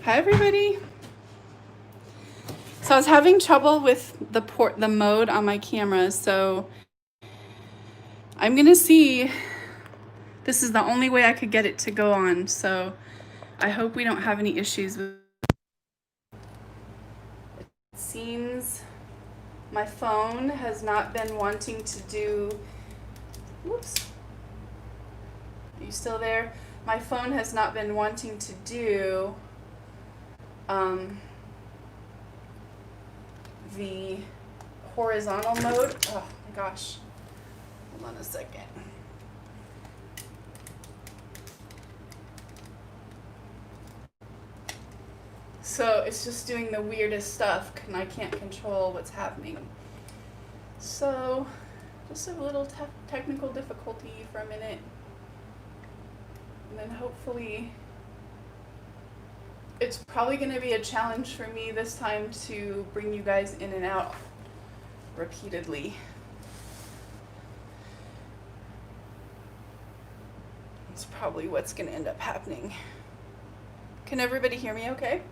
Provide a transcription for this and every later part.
Hi everybody. So I was having trouble with the mode on my camera, so I'm gonna see. This is the only way I could get it to go on, so I hope we don't have any issues with it. It seems my phone has not been wanting to do, whoops, are you still there? My phone has not been wanting to do the horizontal mode. Oh my gosh, hold on a second. So it's just doing the weirdest stuff and I can't control what's happening. So just a little technical difficulty for a minute. And then hopefully, it's probably going to be a challenge for me this time to bring you guys in and out repeatedly. That's probably what's going to end up happening. Can everybody hear me okay?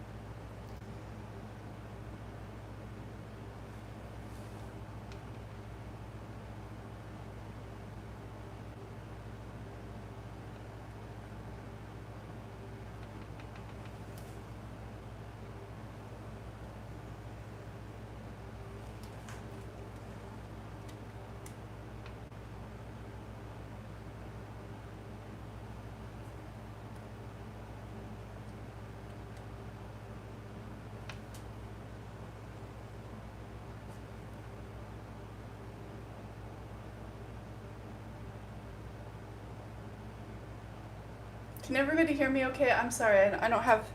Can everybody hear me okay? I'm sorry, I don't have...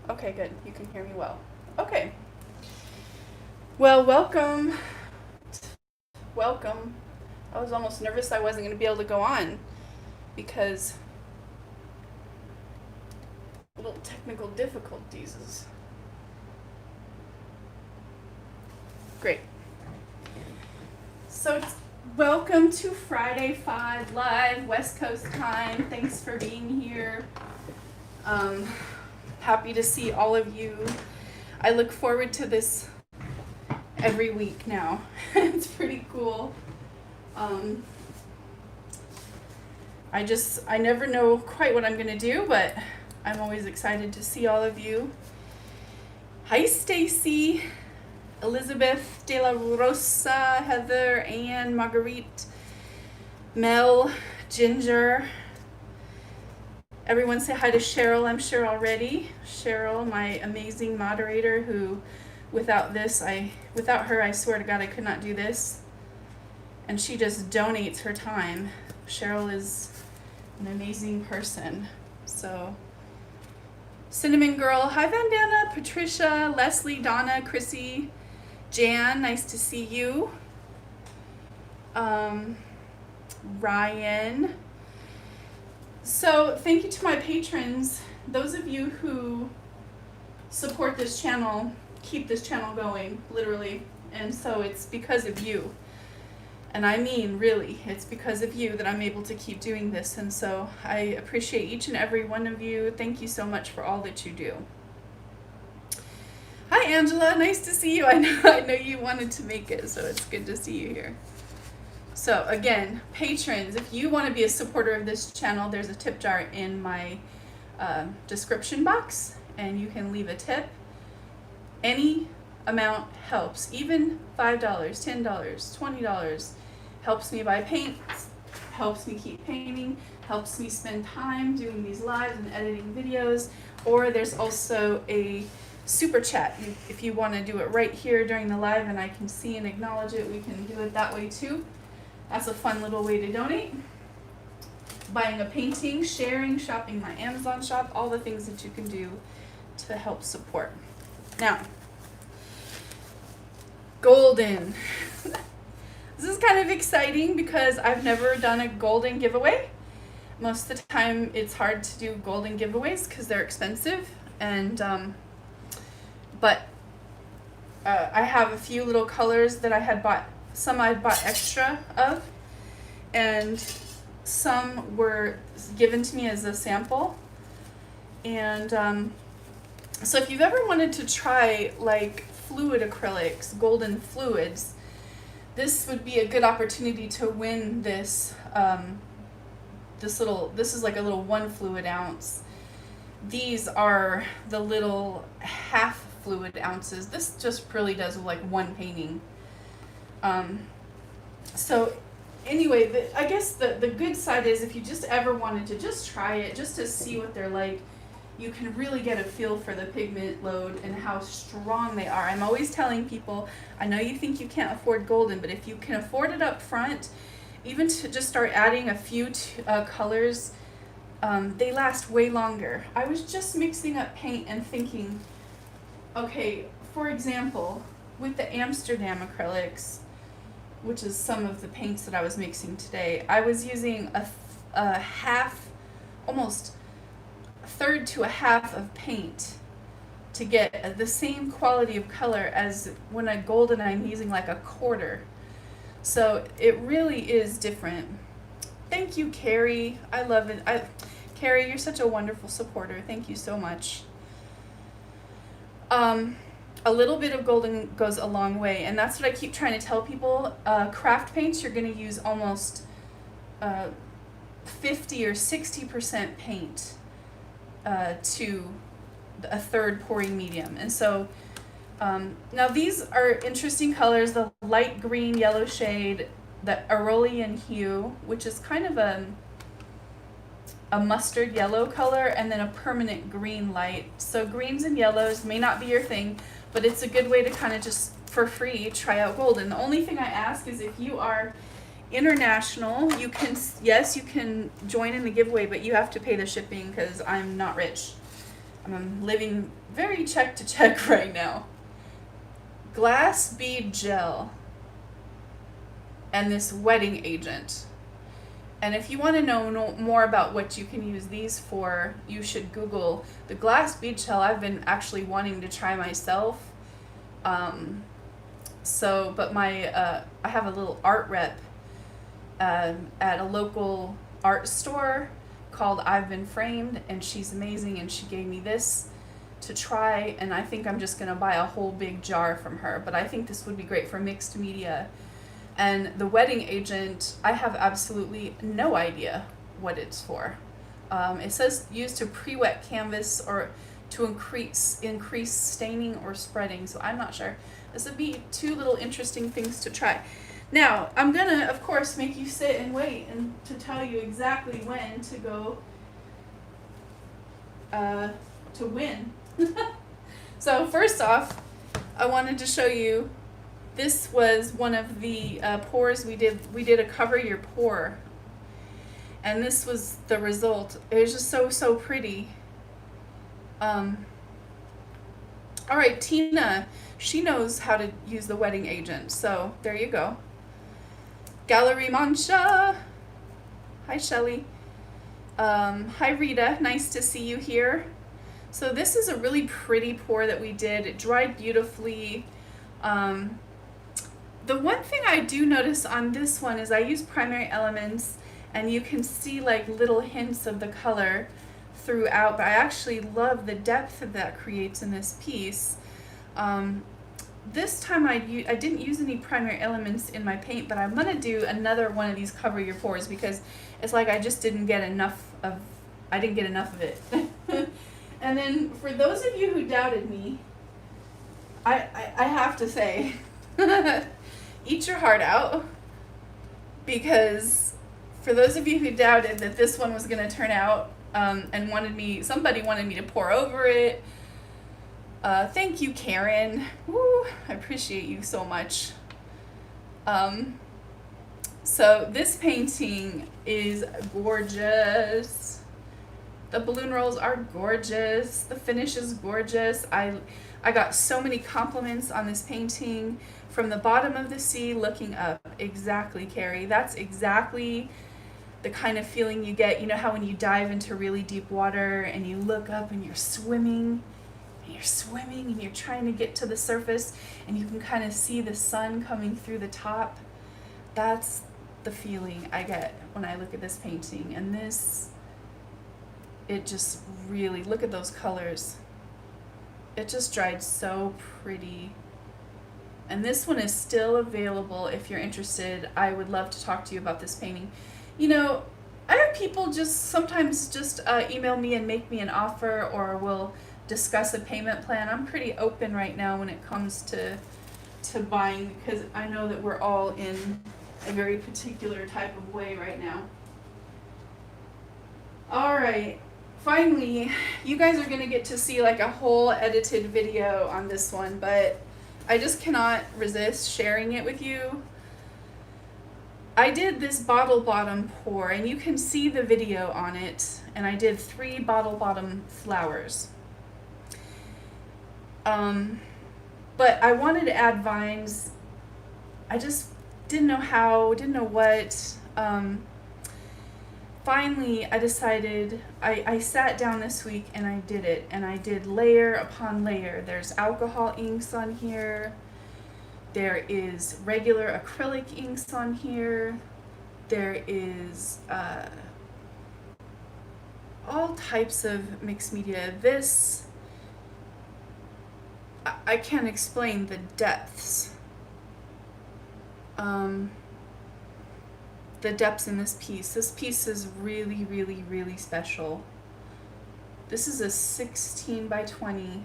Okay, good. You can hear me well. Okay. Well, welcome. Welcome. I was almost nervous I wasn't going to be able to go on because little technical difficulties is great. So welcome to Friday 5 Live, West Coast time. Thanks for being here. Happy to see all of you. I look forward to this every week now. It's pretty cool. I never know quite what I'm going to do, but I'm always excited to see all of you. Hi, Stacy, Elizabeth, De La Rosa, Heather, Anne, Marguerite, Mel, Ginger. Everyone say hi to Cheryl, I'm sure already. Cheryl, my amazing moderator, who without her, I swear to God, I could not do this. And she just donates her time. Cheryl is an amazing person. So, Cinnamon Girl, hi Vandana, Patricia, Leslie, Donna, Chrissy, Jan, nice to see you. Ryan. So thank you to my patrons. Those of you who support this channel, keep this channel going, literally. And so it's because of you. And I mean, really, it's because of you that I'm able to keep doing this. And so I appreciate each and every one of you. Thank you so much for all that you do. Hi, Angela. Nice to see you. I know you wanted to make it, so it's good to see you here. So again, patrons, if you want to be a supporter of this channel, there's a tip jar in my description box, and you can leave a tip. Any amount helps, even $5, $10, $20 helps me buy paint, helps me keep painting, helps me spend time doing these lives and editing videos. Or there's also a super chat. If you want to do it right here during the live and I can see and acknowledge it, we can do it that way too. That's a fun little way to donate. Buying a painting, sharing, shopping my Amazon shop, all the things that you can do to help support. Now, golden. This is kind of exciting because I've never done a golden giveaway. Most of the time it's hard to do golden giveaways because they're expensive, and but I have a few little colors that I had bought some I bought extra of, and some were given to me as a sample. And so if you've ever wanted to try like fluid acrylics, golden fluids, this would be a good opportunity to win this. This is like a little 1 fluid ounce. These are the little half fluid ounces. This just really does like 1 painting. So anyway, I guess the good side is if you just ever wanted to just try it, just to see what they're like, you can really get a feel for the pigment load and how strong they are. I'm always telling people, I know you think you can't afford golden, but if you can afford it up front, even to just start adding a few colors, they last way longer. I was just mixing up paint and thinking, okay, for example, with the Amsterdam acrylics, which is some of the paints that I was mixing today, I was using a half, almost a third to a half of paint to get the same quality of color as when a golden I'm using like a quarter. So it really is different. Thank you, Carrie. I love it. Carrie, you're such a wonderful supporter. Thank you so much. A little bit of golden goes a long way, and that's what I keep trying to tell people. Craft paints, you're going to use almost 50 or 60% paint to a third pouring medium. And so now these are interesting colors, the light green yellow shade, the Aurelian hue, which is kind of a mustard yellow color, and then a permanent green light. So greens and yellows may not be your thing, but it's a good way to kind of just for free try out golden. The only thing I ask is if you are international, you can join in the giveaway, but you have to pay the shipping because I'm not rich. I'm living very check to check right now. Glass bead gel and this wetting agent. And if you want to know more about what you can use these for, you should Google the glass bead gel. I've been actually wanting to try myself. But I have a little art rep at a local art store called I've Been Framed, and she's amazing, and she gave me this to try, and I think I'm just going to buy a whole big jar from her. But I think this would be great for mixed media. And the wetting agent, I have absolutely no idea what it's for. It says used to pre-wet canvas or to increase staining or spreading, so I'm not sure. This would be 2 little interesting things to try. Now, I'm gonna, of course, make you sit and wait and to tell you exactly when to go to win. So first off, I wanted to show you, this was one of the pours we did. We did a cover your pour, and this was the result. It was just so pretty. All right, Tina, she knows how to use the wetting agent, so there you go. Gallery Mancha. Hi, Shelly. Hi, Rita. Nice to see you here. So this is a really pretty pour that we did. It dried beautifully. The one thing I do notice on this one is I use primary elements, and you can see like little hints of the color throughout, but I actually love the depth that creates in this piece. This time I didn't use any primary elements in my paint, but I'm going to do another one of these cover your pores because it's like I just didn't get enough of it. And then for those of you who doubted me, I have to say, eat your heart out, because for those of you who doubted that this one was going to turn out and somebody wanted me to pour over it, thank you, Karen. Woo, I appreciate you so much. So this painting is gorgeous. The balloon rolls are gorgeous. The finish is gorgeous. I got so many compliments on this painting from the bottom of the sea looking up. Exactly, Carrie. That's exactly the kind of feeling you get. You know how when you dive into really deep water and you look up and you're swimming and you're trying to get to the surface and you can kind of see the sun coming through the top. that's the feeling I get when I look at this painting. And this, it just really, look at those colors. It just dried so pretty. And this one is still available if you're interested. I would love to talk to you about this painting. You know, I have people just sometimes just email me and make me an offer, or will discuss a payment plan. I'm pretty open right now when it comes to buying, because I know that we're all in a very particular type of way right now. All right, finally, you guys are gonna get to see like a whole edited video on this one, but I just cannot resist sharing it with you. I did this bottle bottom pour, and you can see the video on it, and I did 3 bottle bottom flowers. But I wanted to add vines. I just didn't know how, didn't know what. Finally, I decided, I sat down this week and I did it, and I did layer upon layer. There's alcohol inks on here. There is regular acrylic inks on here. There is all types of mixed media. This, I can't explain the depths. The depths in this piece. This piece is really, really, really special. This is a 16 by 20.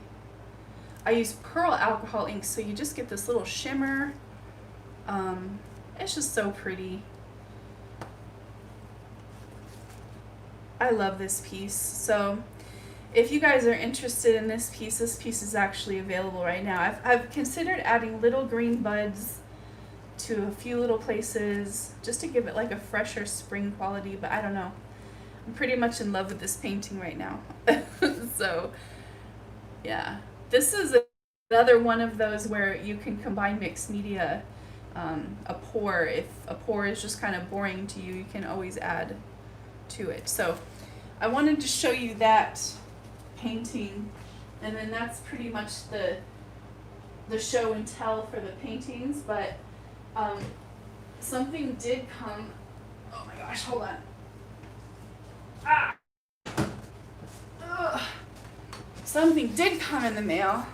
I use pearl alcohol ink, so you just get this little shimmer. It's just so pretty. I love this piece. So if you guys are interested in this piece is actually available right now. I've considered adding little green buds to a few little places just to give it like a fresher spring quality, but I don't know. I'm pretty much in love with this painting right now. So yeah, this is another one of those where you can combine mixed media. A pour, if a pour is just kind of boring to you, you can always add to it. So I wanted to show you that painting, and then that's pretty much the show and tell for the paintings. But something did come. Oh my gosh, hold on. Ugh. Something did come in the mail.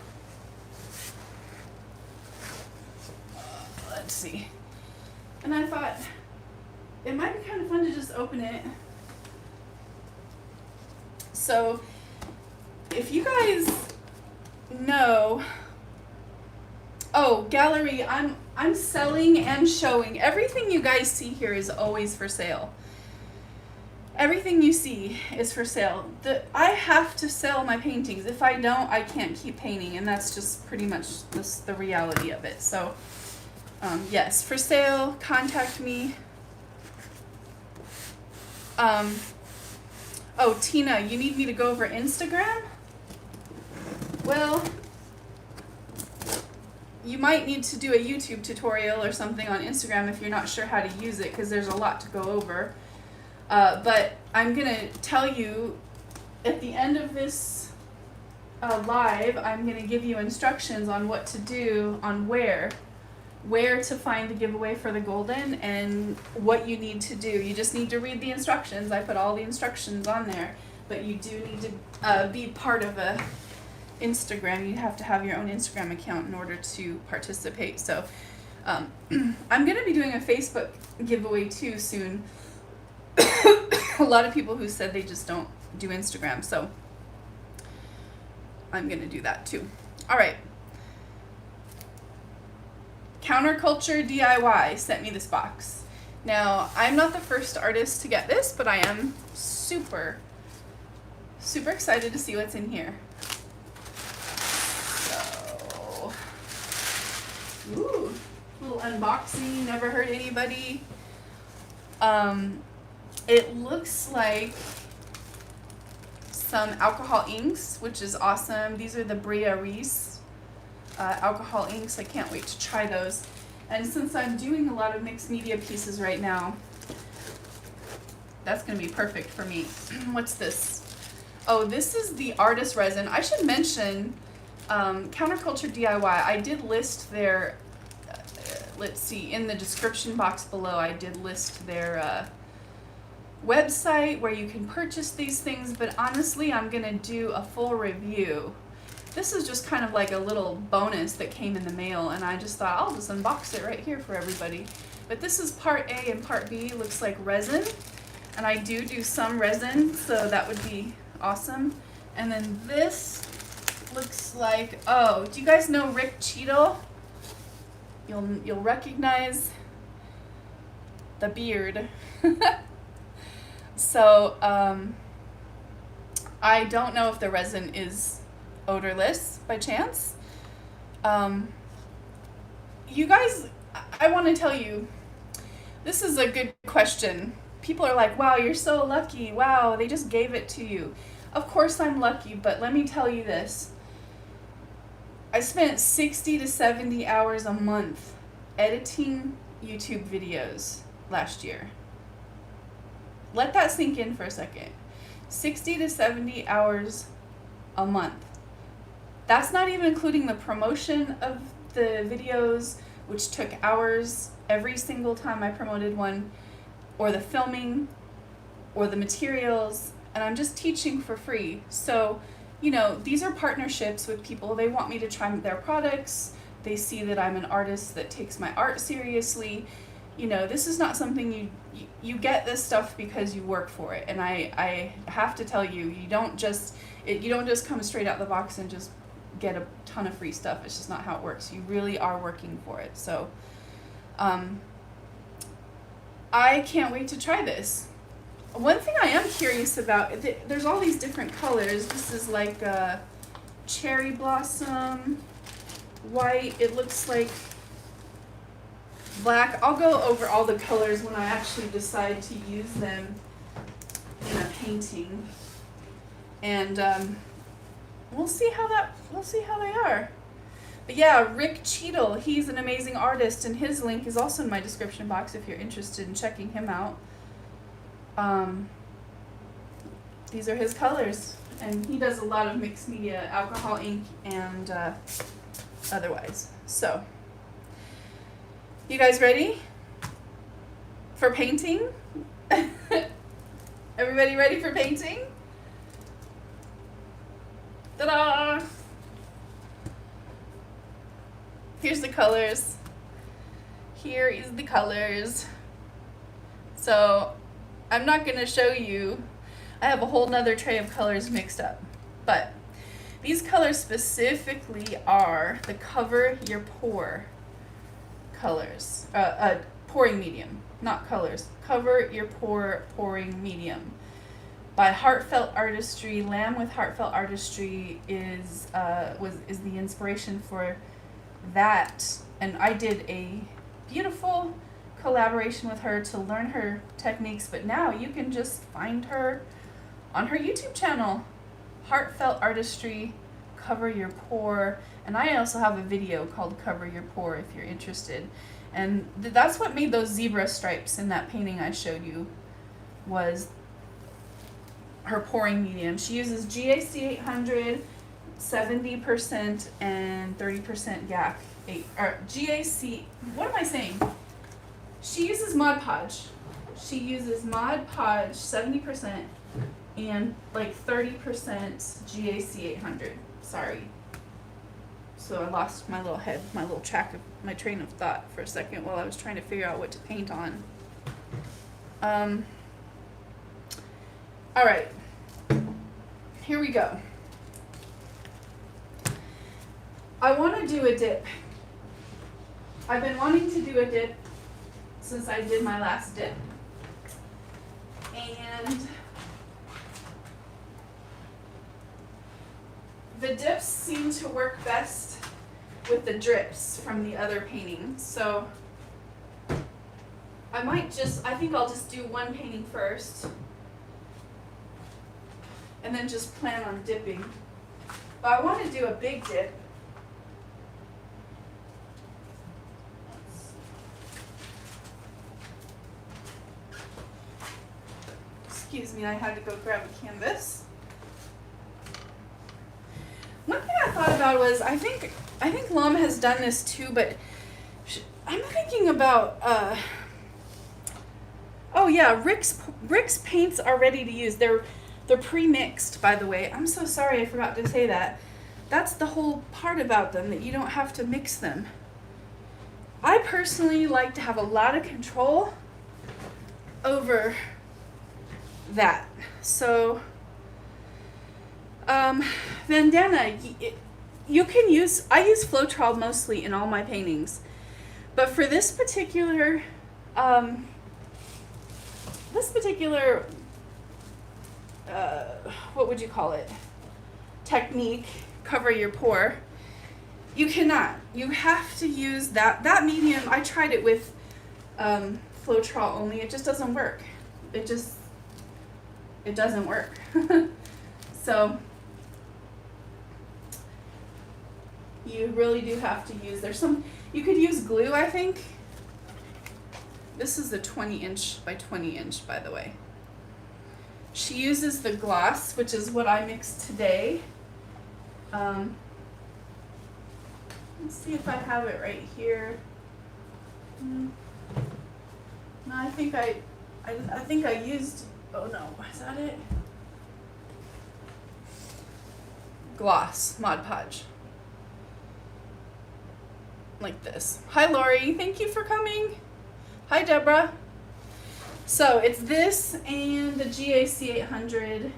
Let's see. And I thought it might be kind of fun to just open it. So if you guys know, oh, gallery, I'm selling and showing. Everything you guys see here is always for sale. Everything you see is for sale. I have to sell my paintings. If I don't, I can't keep painting, and that's just pretty much the reality of it. So yes, for sale, contact me. Oh, Tina, you need me to go over Instagram? Well, you might need to do a YouTube tutorial or something on Instagram if you're not sure how to use it, because there's a lot to go over. But I'm going to tell you at the end of this live, I'm going to give you instructions on what to do, on where to find the giveaway for the golden, and what you need to do. You just need to read the instructions. I put all the instructions on there, but you do need to be part of a Instagram. You have to have your own Instagram account in order to participate. So I'm going to be doing a Facebook giveaway too soon. A lot of people who said they just don't do Instagram, so I'm going to do that too. All right. Counterculture DIY sent me this box. Now, I'm not the first artist to get this, but I am super excited to see what's in here. So, ooh, little unboxing, never hurt anybody. It looks like some alcohol inks, which is awesome. These are the Bria Reese alcohol inks. I can't wait to try those. And since I'm doing a lot of mixed media pieces right now, that's going to be perfect for me. What's this? Oh, this is the Artist Resin. I should mention Counterculture DIY. I did list their let's see, in the description box below, I did list their website where you can purchase these things, but honestly, I'm gonna do a full review. This is just kind of like a little bonus that came in the mail, and I just thought I'll just unbox it right here for everybody. But this is part A, and part B looks like resin, and I do some resin, so that would be awesome. And then this looks like, oh, do you guys know Rick Cheadle? You'll recognize the beard. So I don't know if the resin is odorless by chance. You guys, I want to tell you, this is a good question. People are like, wow, you're so lucky. Wow, they just gave it to you. Of course I'm lucky, but let me tell you this. I spent 60 to 70 hours a month editing YouTube videos last year. Let that sink in for a second. 60 to 70 hours a month. That's not even including the promotion of the videos, which took hours every single time I promoted one, or the filming, or the materials, and I'm just teaching for free. So, you know, these are partnerships with people. They want me to try their products. They see that I'm an artist that takes my art seriously. You know, this is not something you get this stuff because you work for it. And I have to tell you, you don't just come straight out the box and just get a ton of free stuff. It's just not how it works. You really are working for it. So I can't wait to try this. One thing I am curious about, there's all these different colors. This is like a cherry blossom, white. It looks like black. I'll go over all the colors when I actually decide to use them in a painting. And we'll see how they are. But yeah, Rick Cheadle, he's an amazing artist, and his link is also in my description box if you're interested in checking him out. These are his colors, and he does a lot of mixed media, alcohol ink, and otherwise. So, you guys ready for painting? Everybody ready for painting? Ta-da! Here's the colors. Here is the colors. So, I'm not going to show you. I have a whole nother tray of colors mixed up. But these colors specifically are the Cover Your Pore colors. Pouring medium, not colors. Cover Your Pore pouring medium. By Heartfelt Artistry. Lamb with Heartfelt Artistry is the inspiration for that. And I did a beautiful collaboration with her to learn her techniques, but now you can just find her on her YouTube channel, Heartfelt Artistry, Cover Your Pore, and I also have a video called Cover Your Pore if you're interested. And that's what made those zebra stripes in that painting I showed you, was her pouring medium. She uses GAC 800, 70% and 30% GAC 8, or GAC, what am I saying? She uses Mod Podge. She uses Mod Podge 70% and like 30% GAC 800. Sorry. So I lost my little head, my little track of my train of thought for a second while I was trying to figure out what to paint on. All right. Here we go. I want to do a dip. I've been wanting to do a dip since I did my last dip. And the dips seem to work best with the drips from the other paintings. So I think I'll just do one painting first and then just plan on dipping. But I want to do a big dip. Excuse me, I had to go grab a canvas. One thing I thought about was, I think Lum has done this too, but I'm thinking about, oh yeah, Rick's paints are ready to use. They're pre-mixed, by the way. I'm so sorry I forgot to say that. That's the whole part about them, that you don't have to mix them. I personally like to have a lot of control over that. So, bandana, you can use, I use Floetrol mostly in all my paintings. But for this particular, what would you call it, technique, cover your pour, you cannot. You have to use that medium. I tried it with Floetrol only. It just doesn't work. It doesn't work. So you really do have to use, you could use glue, I think. This is the 20-inch by 20-inch, by the way. She uses the gloss, which is what I mixed today. Let's see if I have it right here. No, I think I used, oh no, is that it? Gloss, Mod Podge. Like this. Hi Lori, thank you for coming. Hi Deborah. So it's this and the GAC 800.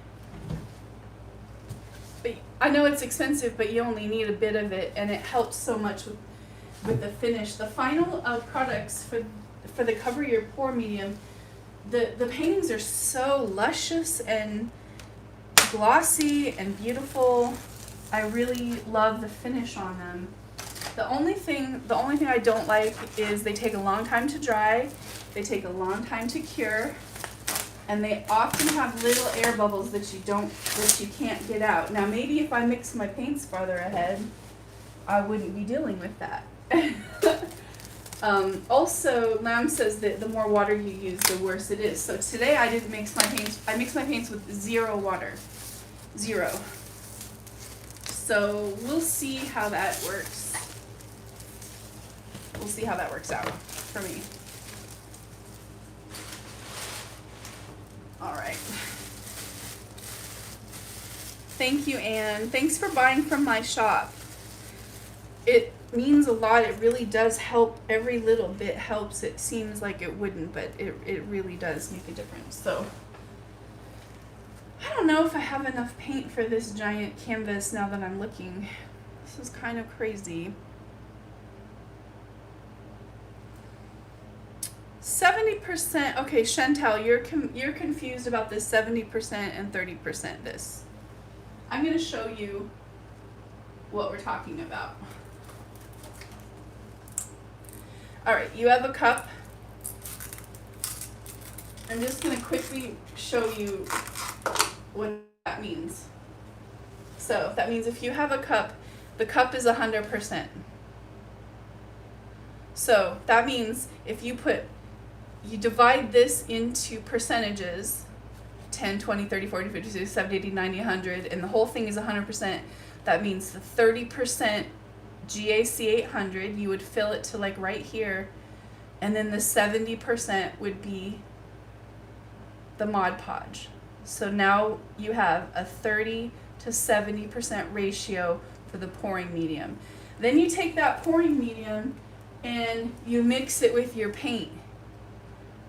But I know it's expensive, but you only need a bit of it, and it helps so much with the finish. The final products for the cover your pour medium, the paintings are so luscious and glossy and beautiful. I really love the finish on them. The only thing I don't like is they take a long time to dry, they take a long time to cure, and they often have little air bubbles that you can't get out. Now maybe if I mix my paints farther ahead, I wouldn't be dealing with that. Also, Lamb says that the more water you use, the worse it is. So today I didn't mix my paints. I mixed my paints with 0 water. 0. So we'll see how that works. We'll see how that works out for me. All right. Thank you, Anne. Thanks for buying from my shop. It means a lot. It really does help. Every little bit helps. It seems like it wouldn't, but it really does make a difference. So I don't know if I have enough paint for this giant canvas now that I'm looking. This is kind of crazy. 70%. Okay, Chantel, you're confused about this 70% and 30% this. I'm going to show you what we're talking about. All right, you have a cup. I'm just going to quickly show you what that means. So that means if you have a cup, the cup is 100%. So that means if you divide this into percentages, 10, 20, 30, 40, 50, 60, 70, 80, 90, 100, and the whole thing is 100%, that means the 30% GAC 800, you would fill it to like right here, and then the 70% would be the Mod Podge. So now you have a 30 to 70% ratio for the pouring medium. Then you take that pouring medium and you mix it with your paint.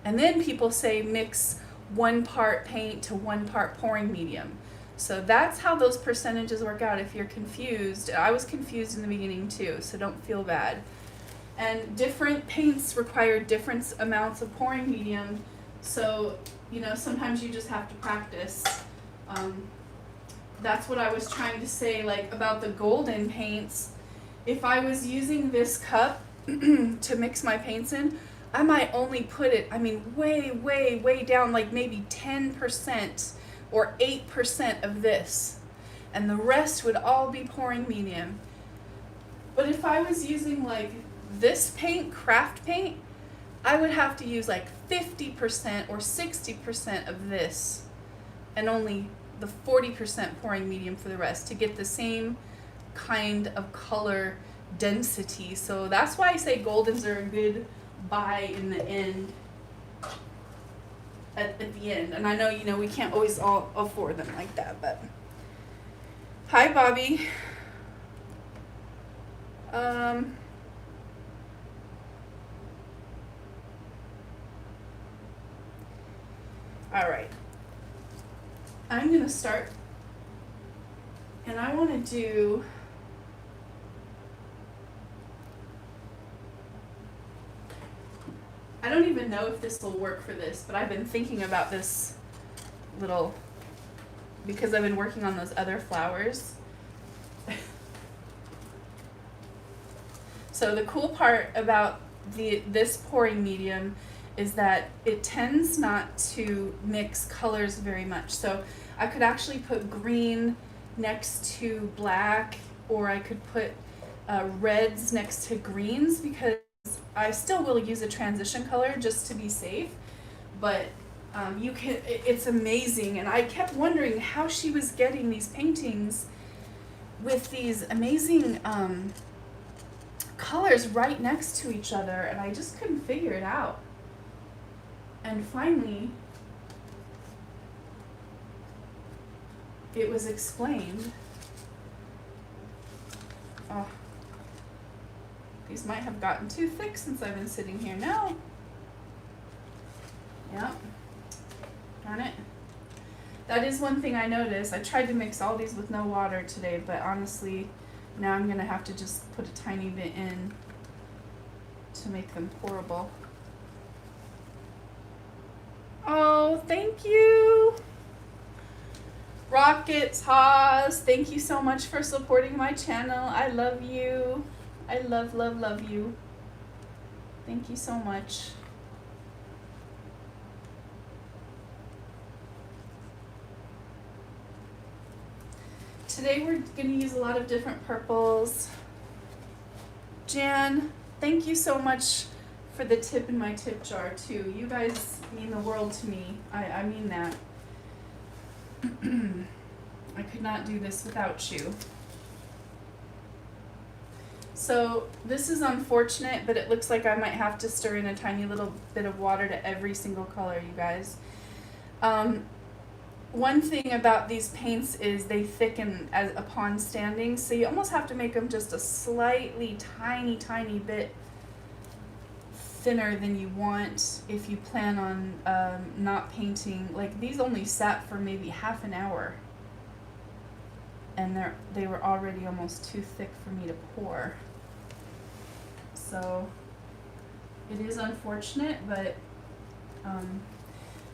And then people say mix 1 part paint to 1 part pouring medium. So that's how those percentages work out. If you're confused, I was confused in the beginning too, so don't feel bad. And different paints require different amounts of pouring medium, so sometimes you just have to practice. That's what I was trying to say, like about the golden paints. If I was using this cup to mix my paints in, I might only put it, way, way, way down, like maybe 10% or 8% of this. And the rest would all be pouring medium. But if I was using like this paint, craft paint, I would have to use like 50% or 60% of this and only the 40% pouring medium for the rest to get the same kind of color density. So that's why I say goldens are a good buy in the end. At the end. And I know, you know, we can't always all afford them like that, but hi Bobby. All right. I'm gonna start, and I want to do I don't even know if this will work for this, but I've been thinking about this little, because I've been working on those other flowers. So the cool part about this pouring medium is that it tends not to mix colors very much. So I could actually put green next to black, or I could put reds next to greens, because I still will use a transition color just to be safe. But you can, it's amazing. And I kept wondering how she was getting these paintings with these amazing colors right next to each other, and I just couldn't figure it out. And finally, it was explained. Oh, these might have gotten too thick since I've been sitting here. No. Yep. Darn it. That is one thing I noticed. I tried to mix all these with no water today, but honestly, now I'm gonna have to just put a tiny bit in to make them pourable. Oh, thank you. Rockets, Haas, thank you so much for supporting my channel. I love you. I love, love, love you. Thank you so much. Today we're going to use a lot of different purples. Jan, thank you so much for the tip in my tip jar too. You guys mean the world to me. I mean that. I could not do this without you. So this is unfortunate, but it looks like I might have to stir in a tiny little bit of water to every single color, you guys. One thing about these paints is they thicken as upon standing, so you almost have to make them just a slightly tiny bit thinner than you want if you plan on not painting. Like these only sat for maybe half an hour, and they were already almost too thick for me to pour. So it is unfortunate, but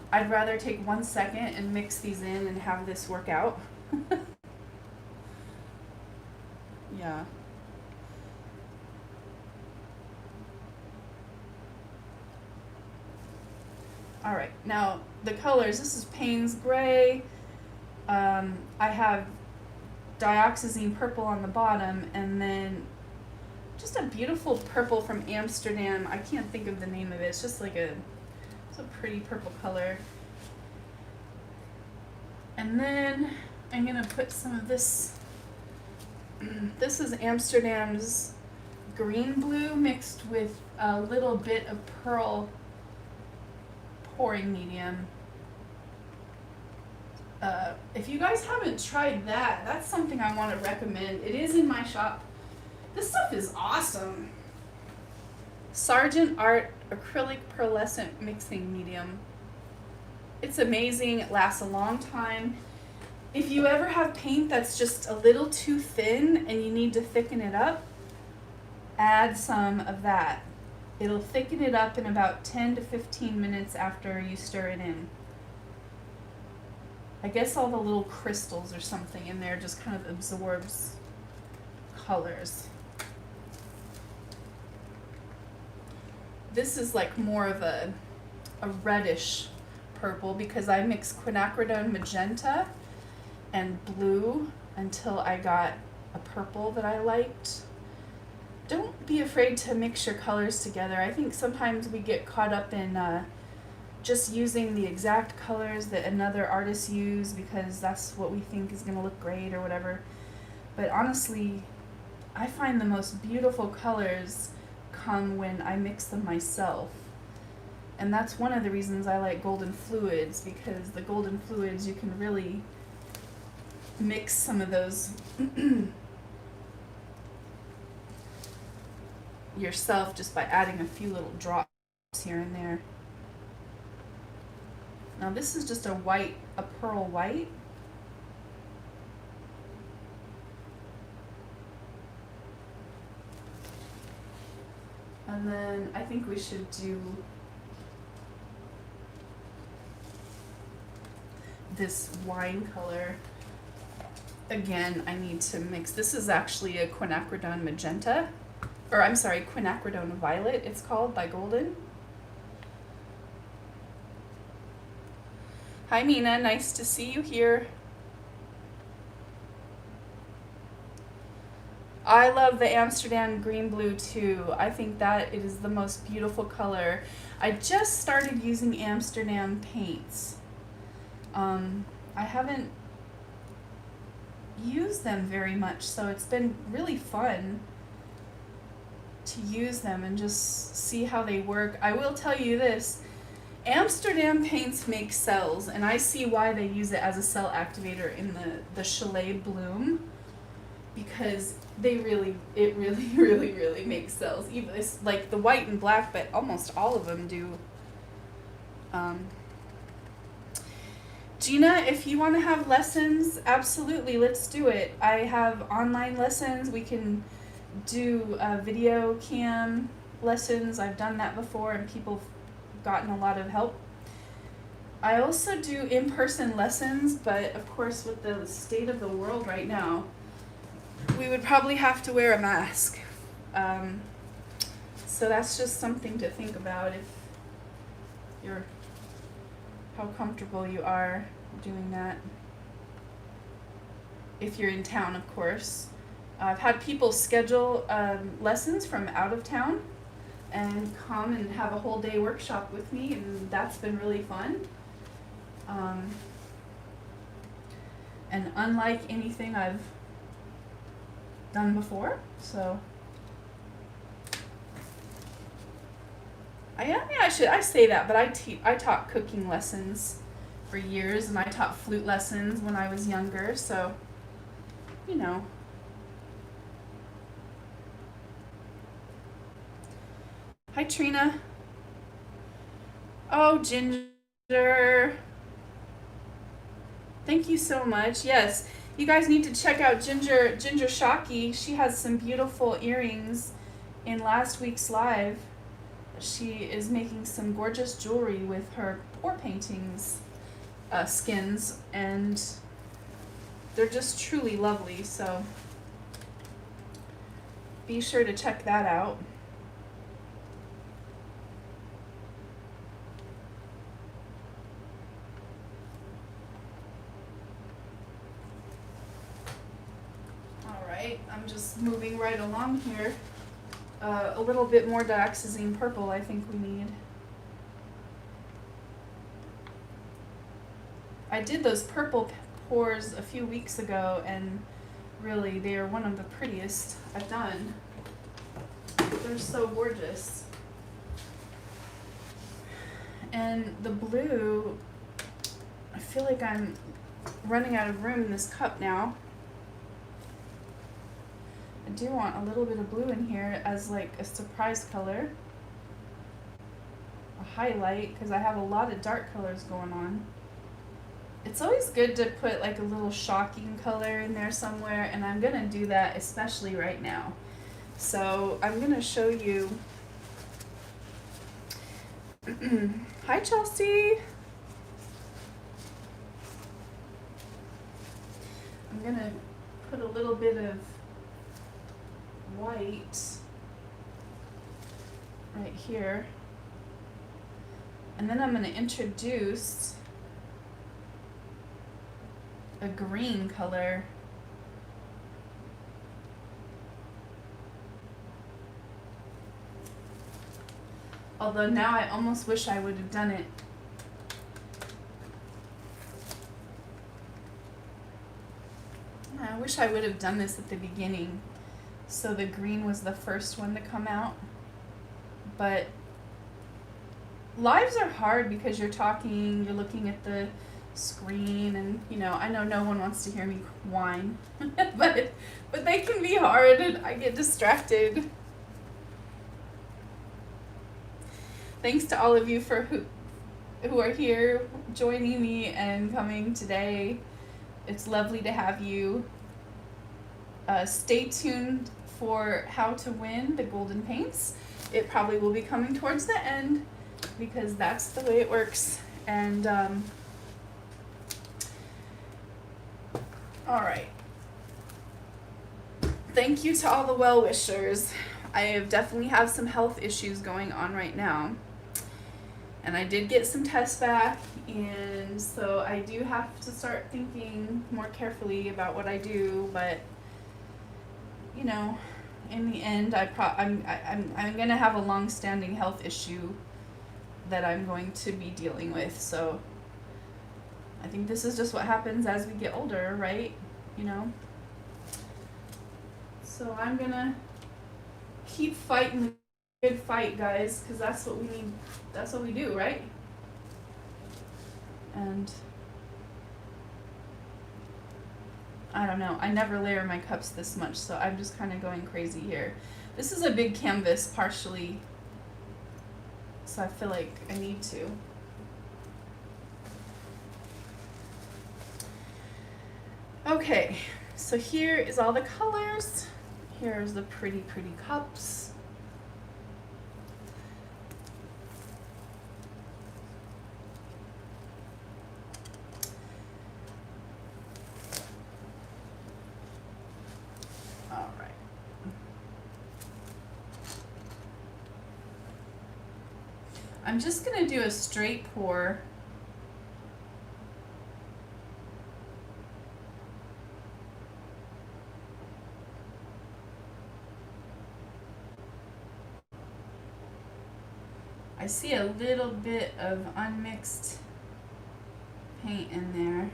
I'd rather take 1 second and mix these in and have this work out. Yeah. All right, now the colors, this is Payne's Gray. I have dioxazine purple on the bottom, and then just a beautiful purple from Amsterdam. I can't think of the name of it. It's just like it's a pretty purple color. And then I'm gonna put some of this. This is Amsterdam's green blue mixed with a little bit of pearl pouring medium. If you guys haven't tried that, that's something I want to recommend. It is in my shop. This stuff is awesome. Sargent Art Acrylic Pearlescent Mixing Medium. It's amazing. It lasts a long time. If you ever have paint that's just a little too thin and you need to thicken it up, add some of that. It'll thicken it up in about 10 to 15 minutes after you stir it in. I guess all the little crystals or something in there just kind of absorbs colors. This is like more of a reddish purple because I mixed quinacridone magenta and blue until I got a purple that I liked. Don't be afraid to mix your colors together. I think sometimes we get caught up in just using the exact colors that another artist used because that's what we think is going to look great or whatever. But honestly, I find the most beautiful colors come when I mix them myself. And that's one of the reasons I like golden fluids, because the golden fluids you can really mix some of those yourself just by adding a few little drops here and there. Now this is just a pearl white. And then I think we should do this wine color. Again, I need to mix. This is actually a quinacridone magenta, or I'm sorry, quinacridone violet it's called, by Golden. Hi Mina, nice to see you here. I love the Amsterdam green blue too. I think that it is the most beautiful color. I just started using Amsterdam paints. I haven't used them very much, so it's been really fun to use them and just see how they work. I will tell you this, Amsterdam paints make cells, and I see why they use it as a cell activator in the Chalet Bloom, because it really makes cells. Even it's like the white and black, but almost all of them do. Gina, if you want to have lessons, absolutely, let's do it. I have online lessons. We can do video cam lessons. I've done that before, and people have gotten a lot of help. I also do in-person lessons, but of course with the state of the world right now, we would probably have to wear a mask. So that's just something to think about, if you're how comfortable you are doing that. If you're in town, of course. I've had people schedule lessons from out of town and come and have a whole day workshop with me, and that's been really fun. And unlike anything I've done before, so I say that, but I taught cooking lessons for years, and I taught flute lessons when I was younger, so you know. Hi Trina. Oh, Ginger. Thank you so much. Yes, you guys need to check out Ginger Shockey. She has some beautiful earrings in last week's live. She is making some gorgeous jewelry with her pour paintings skins, and they're just truly lovely, so be sure to check that out. Alright, I'm just moving right along here. A little bit more dioxazine purple I think we need. I did those purple pours a few weeks ago, and really they are one of the prettiest I've done. They're so gorgeous. And the blue, I feel like I'm running out of room in this cup now. I do want a little bit of blue in here as like a surprise color, a highlight, because I have a lot of dark colors going on. It's always good to put like a little shocking color in there somewhere, and I'm gonna do that especially right now. So I'm gonna show you. Hi Chelsea. I'm gonna put a little bit of white right here, and then I'm going to introduce a green color. Although now I almost wish I would have done it. I wish I would have done this at the beginning. So the green was the first one to come out. But lives are hard because you're talking, you're looking at the screen, and you know, I know no one wants to hear me whine, but they can be hard and I get distracted. Thanks to all of you for who are here joining me and coming today. It's lovely to have you. Stay tuned for how to win the golden paints. It probably will be coming towards the end because that's the way it works. And all right. Thank you to all the well-wishers. I have definitely have some health issues going on right now. And I did get some tests back, and so I do have to start thinking more carefully about what I do, but you know, in the end, I'm gonna have a long-standing health issue that I'm going to be dealing with. So I think this is just what happens as we get older, right? You know. So I'm gonna keep fighting the good fight, guys, because that's what we need. That's what we do, right? And I don't know. I never layer my cups this much, so I'm just kind of going crazy here. This is a big canvas, partially, so I feel like I need to. Okay, so here is all the colors. Here's the pretty, pretty cups. All right. I'm just gonna do a straight pour. I see a little bit of unmixed paint in there.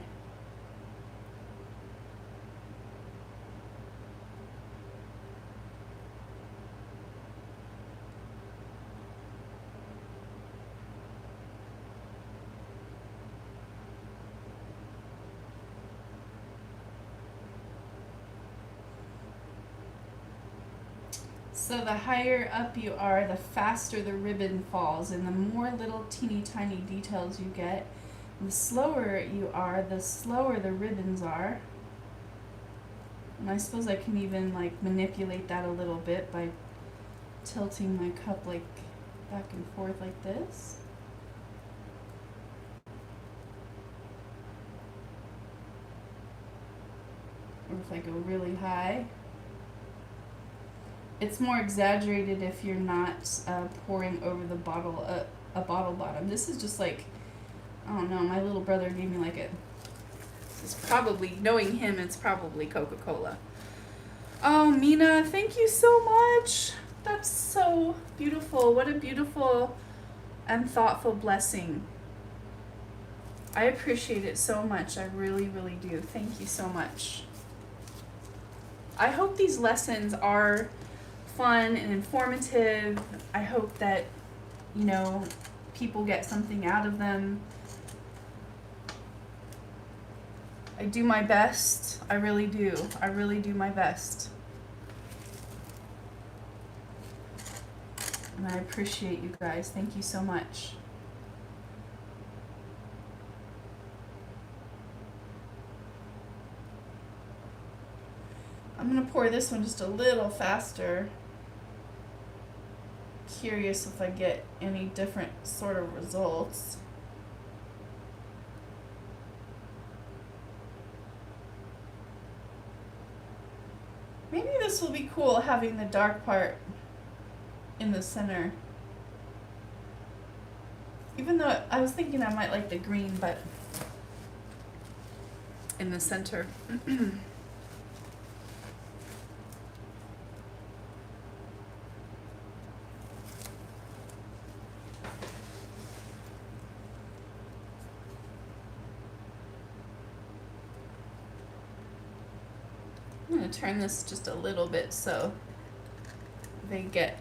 So the higher up you are, the faster the ribbon falls, and the more little teeny tiny details you get. The slower you are, the slower the ribbons are. And I suppose I can even like manipulate that a little bit by tilting my cup like back and forth like this. Or if I go really high. It's more exaggerated if you're not pouring over the bottle, a bottle bottom. This is just like, I don't know, my little brother gave me like this is probably, knowing him, it's probably Coca-Cola. Oh, Mina, thank you so much. That's so beautiful. What a beautiful and thoughtful blessing. I appreciate it so much. I really, really do. Thank you so much. I hope these lessons are fun and informative. I hope that, you know, people get something out of them. I do my best. I really do. I really do my best. And I appreciate you guys. Thank you so much. I'm gonna pour this one just a little faster. Curious if I get any different sort of results. Maybe this will be cool, having the dark part in the center. Even though I was thinking I might like the green, but in the center. I'm going to turn this just a little bit so they get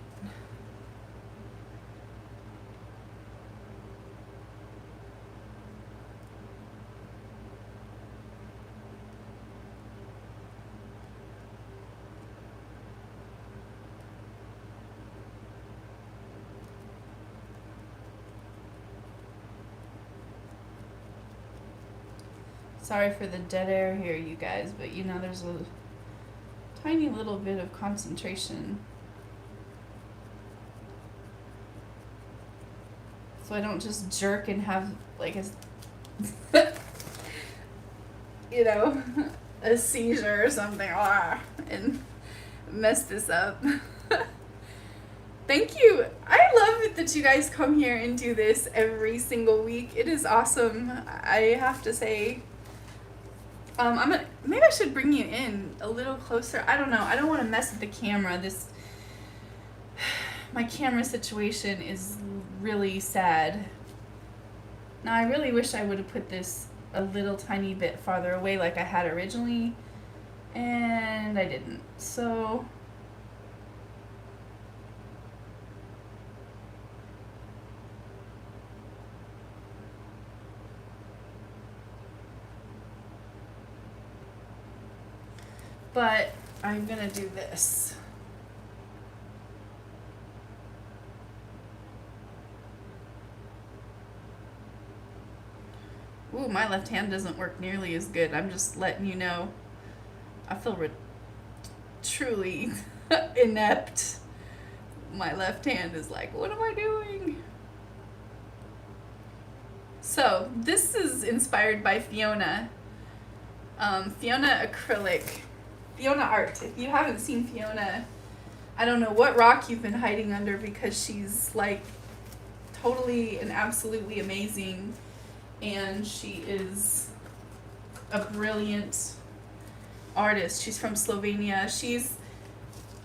sorry for the dead air here, you guys, but you know, there's a tiny little bit of concentration. So I don't just jerk and have like a, you know, a seizure or something, and mess this up. Thank you. I love it that you guys come here and do this every single week. It is awesome. I have to say, maybe I should bring you in a little closer. I don't know. I don't want to mess with the camera. My camera situation is really sad. Now, I really wish I would have put this a little tiny bit farther away like I had originally, and I didn't. So but I'm gonna do this. Ooh, my left hand doesn't work nearly as good. I'm just letting you know. I feel truly inept. My left hand is like, what am I doing? So this is inspired by Fiona. Fiona acrylic. Fiona art. If you haven't seen Fiona, I don't know what rock you've been hiding under, because she's like totally and absolutely amazing, and she is a brilliant artist. She's from Slovenia.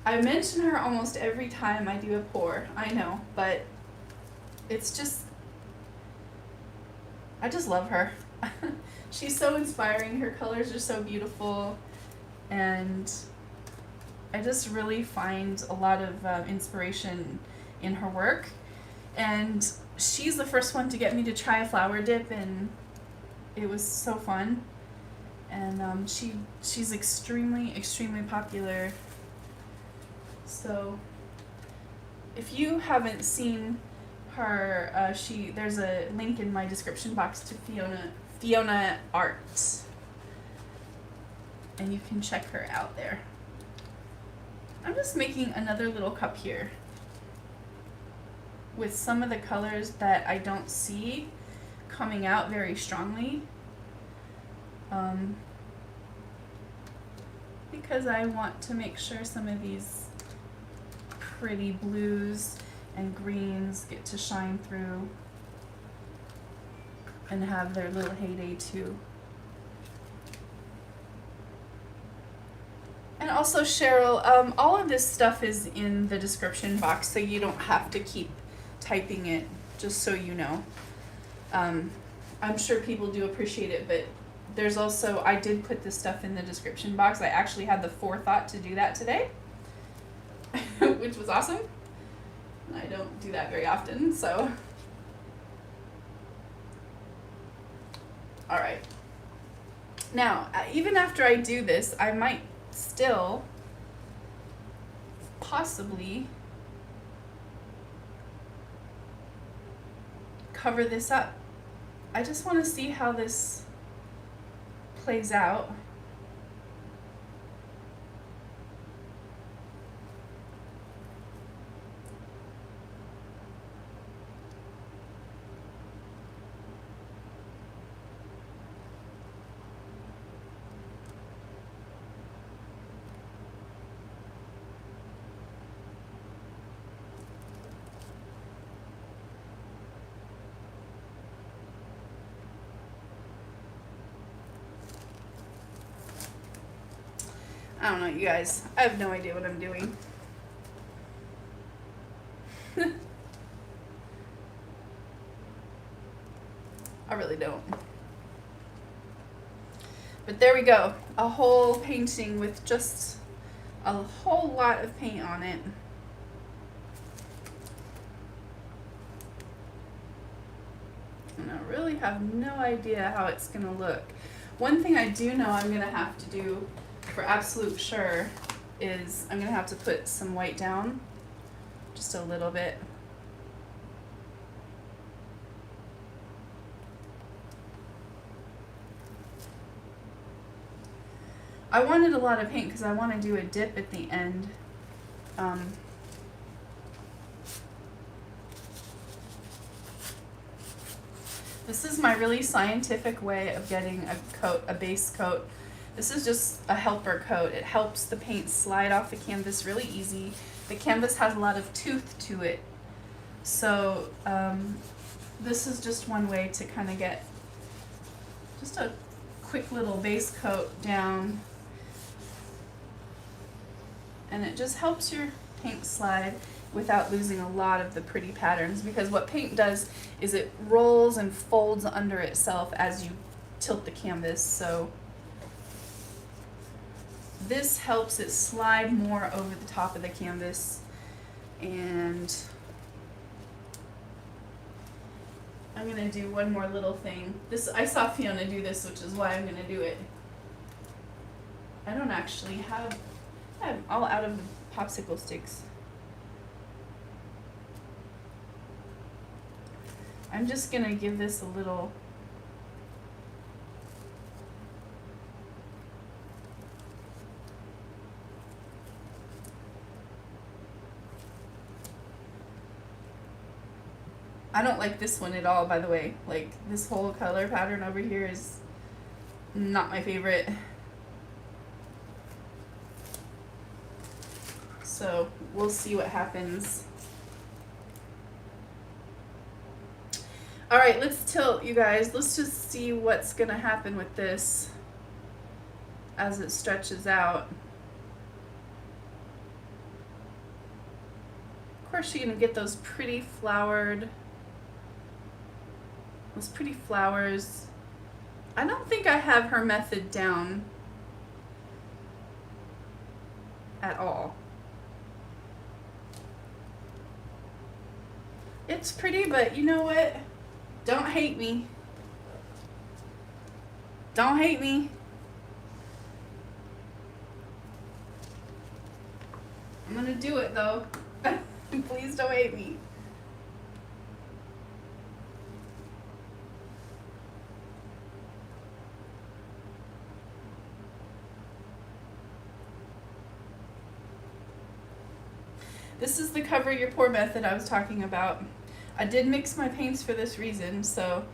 I mention her almost every time I do a pour. I know, but it's just, I just love her. She's so inspiring. Her colors are so beautiful. And I just really find a lot of inspiration in her work. And she's the first one to get me to try a flower dip, and it was so fun. And she's extremely, extremely popular. So if you haven't seen her, there's a link in my description box to Fiona art. And you can check her out there. I'm just making another little cup here with some of the colors that I don't see coming out very strongly, because I want to make sure some of these pretty blues and greens get to shine through and have their little heyday too. And also, Cheryl, all of this stuff is in the description box, so you don't have to keep typing it, just so you know. I'm sure people do appreciate it, but there's also, I did put this stuff in the description box. I actually had the forethought to do that today, which was awesome. I don't do that very often, so. All right. Now, even after I do this, I might still possibly cover this up. I just want to see how this plays out. I don't know, you guys. I have no idea what I'm doing. I really don't. But there we go. A whole painting with just a whole lot of paint on it. And I really have no idea how it's gonna look. One thing I do know I'm gonna have to do for absolute sure is I'm gonna have to put some white down, just a little bit. I wanted a lot of paint because I want to do a dip at the end. This is my really scientific way of getting a coat, a base coat. This is just a helper coat. It helps the paint slide off the canvas really easy. The canvas has a lot of tooth to it. So this is just one way to kind of get just a quick little base coat down. And it just helps your paint slide without losing a lot of the pretty patterns, because what paint does is it rolls and folds under itself as you tilt the canvas. So this helps it slide more over the top of the canvas. And I'm gonna do one more little thing. This, I saw Fiona do this, which is why I'm gonna do it. I don't actually have, I'm all out of the popsicle sticks. I'm just gonna give this a little I don't like this one at all, by the way. Like, this whole color pattern over here is not my favorite. So we'll see what happens. All right, let's tilt, you guys. Let's just see what's gonna happen with this as it stretches out. Of course, you're gonna get those pretty flowered, those pretty flowers. I don't think I have her method down at all. It's pretty, but you know what? Don't hate me. Don't hate me. I'm gonna do it though. Please don't hate me. This is the cover your pour method I was talking about. I did mix my paints for this reason, so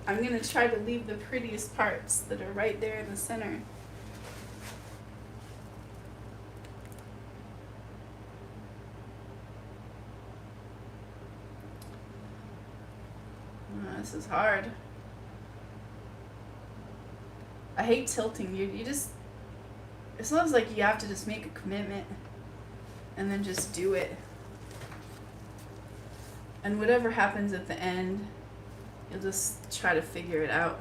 I'm gonna try to leave the prettiest parts that are right there in the center. This is hard. I hate tilting. You just, it sounds like you have to just make a commitment and then just do it. And whatever happens at the end, you'll just try to figure it out.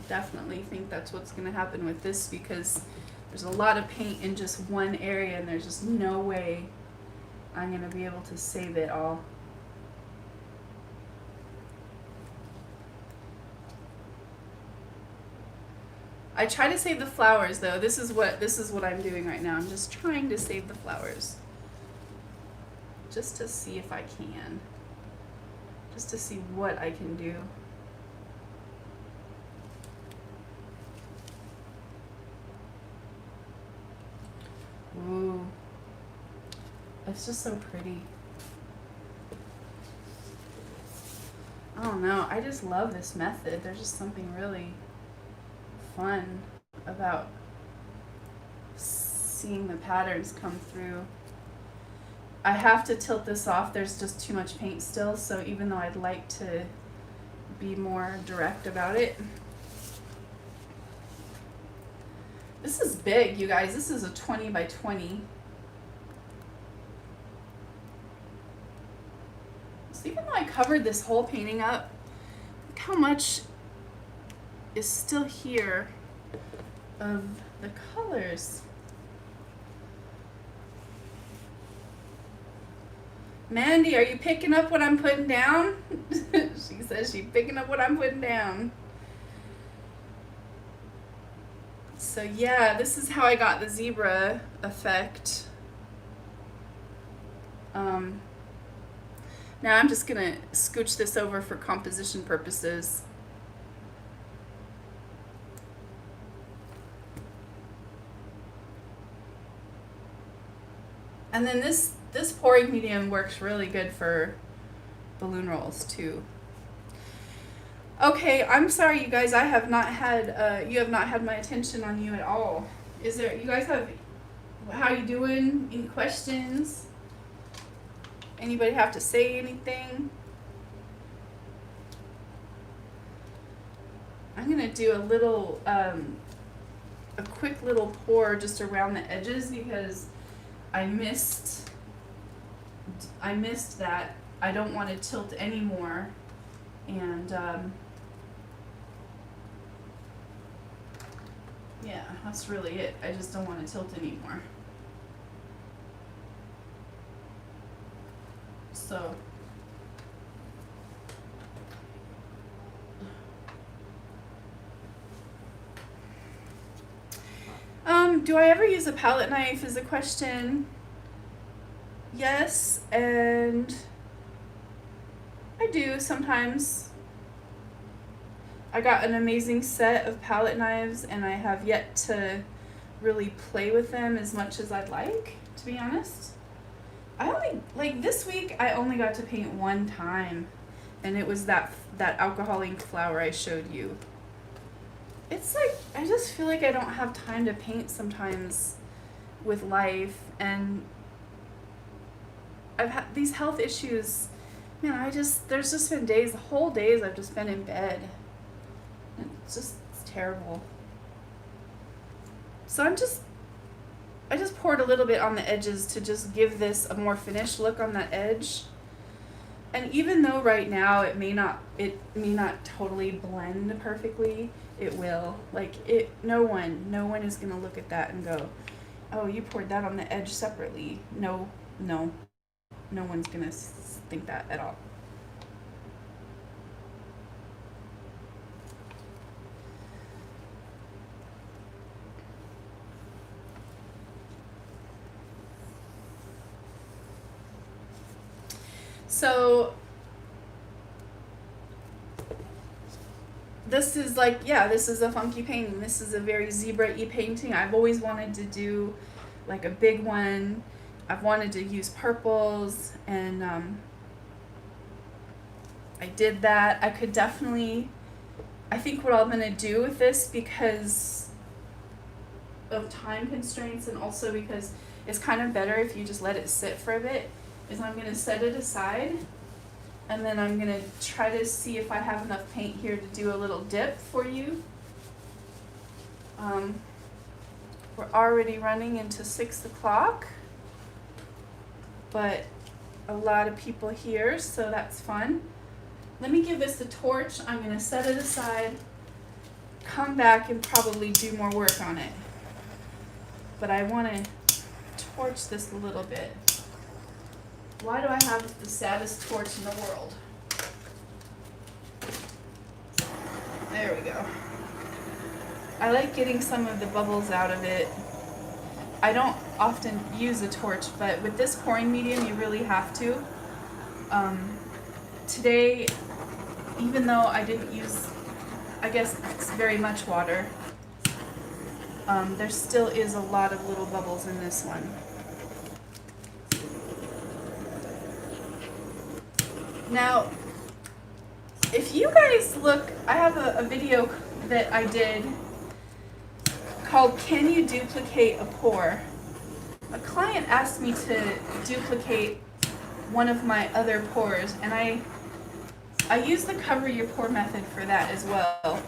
Definitely think that's what's going to happen with this, because there's a lot of paint in just one area and there's just no way I'm going to be able to save it all. I try to save the flowers though. This is what I'm doing right now. I'm just trying to save the flowers. Just to see if I can. Just to see what I can do. Ooh. It's just so pretty. I don't know. I just love this method. There's just something really fun about seeing the patterns come through. I have to tilt this off. There's just too much paint still, so even though I'd like to be more direct about it. This is big, you guys. This is a 20 by 20. So even though I covered this whole painting up, look how much is still here of the colors. Mandy, are you picking up what I'm putting down? She says she's picking up what I'm putting down. So yeah, this is how I got the zebra effect. Now I'm just gonna scooch this over for composition purposes. And then this pouring medium works really good for balloon rolls too. Okay, I'm sorry you guys, I have not had, you have not had my attention on you at all. Is there, you guys have, how you doing? Any questions? Anybody have to say anything? I'm gonna do a little, a quick little pour just around the edges because I missed that. I don't want to tilt anymore, and yeah, that's really it. I just don't want to tilt anymore. So do I ever use a palette knife is a question. Yes, and I do sometimes. I got an amazing set of palette knives and I have yet to really play with them as much as I'd like, to be honest. I only, like this week, I only got to paint one time, and it was that alcohol ink flower I showed you. It's like, I just feel like I don't have time to paint sometimes with life, and I've had these health issues. Man, there's just been days, whole days I've just been in bed. And it's terrible. So I just poured a little bit on the edges to just give this a more finished look on that edge. And even though right now it may not totally blend perfectly, it will. Like no one is gonna look at that and go, oh, you poured that on the edge separately. No one's gonna think that at all. So this is like, yeah, this is a funky painting. This is a very zebra-y painting. I've always wanted to do like a big one. I've wanted to use purples, and I did that. I could definitely, I think what I'm gonna do with this, because of time constraints and also because it's kind of better if you just let it sit for a bit, is I'm going to set it aside, and then I'm going to try to see if I have enough paint here to do a little dip for you. We're already running into 6 o'clock, but a lot of people here, so that's fun. Let me give this a torch. I'm going to set it aside, come back, and probably do more work on it. But I want to torch this a little bit. Why do I have the saddest torch in the world? There we go. I like getting some of the bubbles out of it. I don't often use a torch, but with this pouring medium, you really have to. Today, even though I didn't use, I guess it's very much water, there still is a lot of little bubbles in this one. Now, if you guys look, I have a video that I did called "Can You Duplicate a Pour?" A client asked me to duplicate one of my other pours, and I used the cover your pour method for that as well.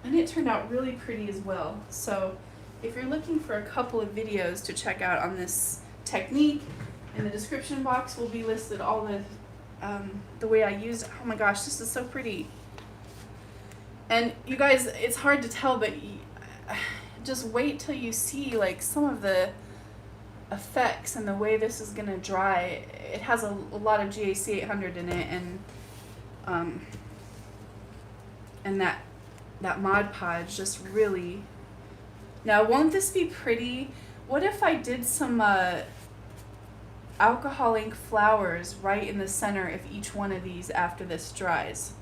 And it turned out really pretty as well. So if you're looking for a couple of videos to check out on this technique, In the description box will be listed all the way I use it. Oh my gosh, this is so pretty. And you guys, it's hard to tell, but just wait till you see like some of the effects and the way this is gonna dry. It has a lot of GAC 800 in it, and that Mod Podge just really. Now, won't this be pretty? What if I did some alcohol ink flowers right in the center of each one of these after this dries?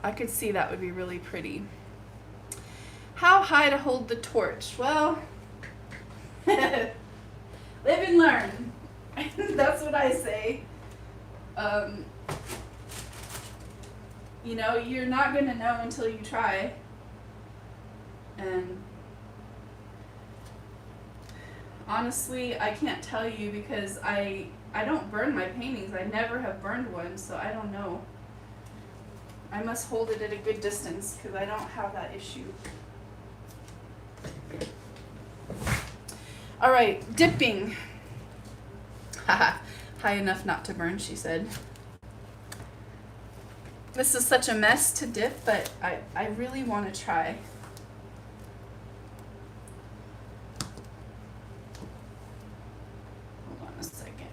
I could see that would be really pretty. How high to hold the torch? Well, live and learn. That's what I say. You know, you're not going to know until you try. And honestly, I can't tell you because I don't burn my paintings. I never have burned one, so I don't know. I must hold it at a good distance because I don't have that issue. All right, dipping. Haha, high enough not to burn, she said. This is such a mess to dip, but I really want to try. Hold on a second.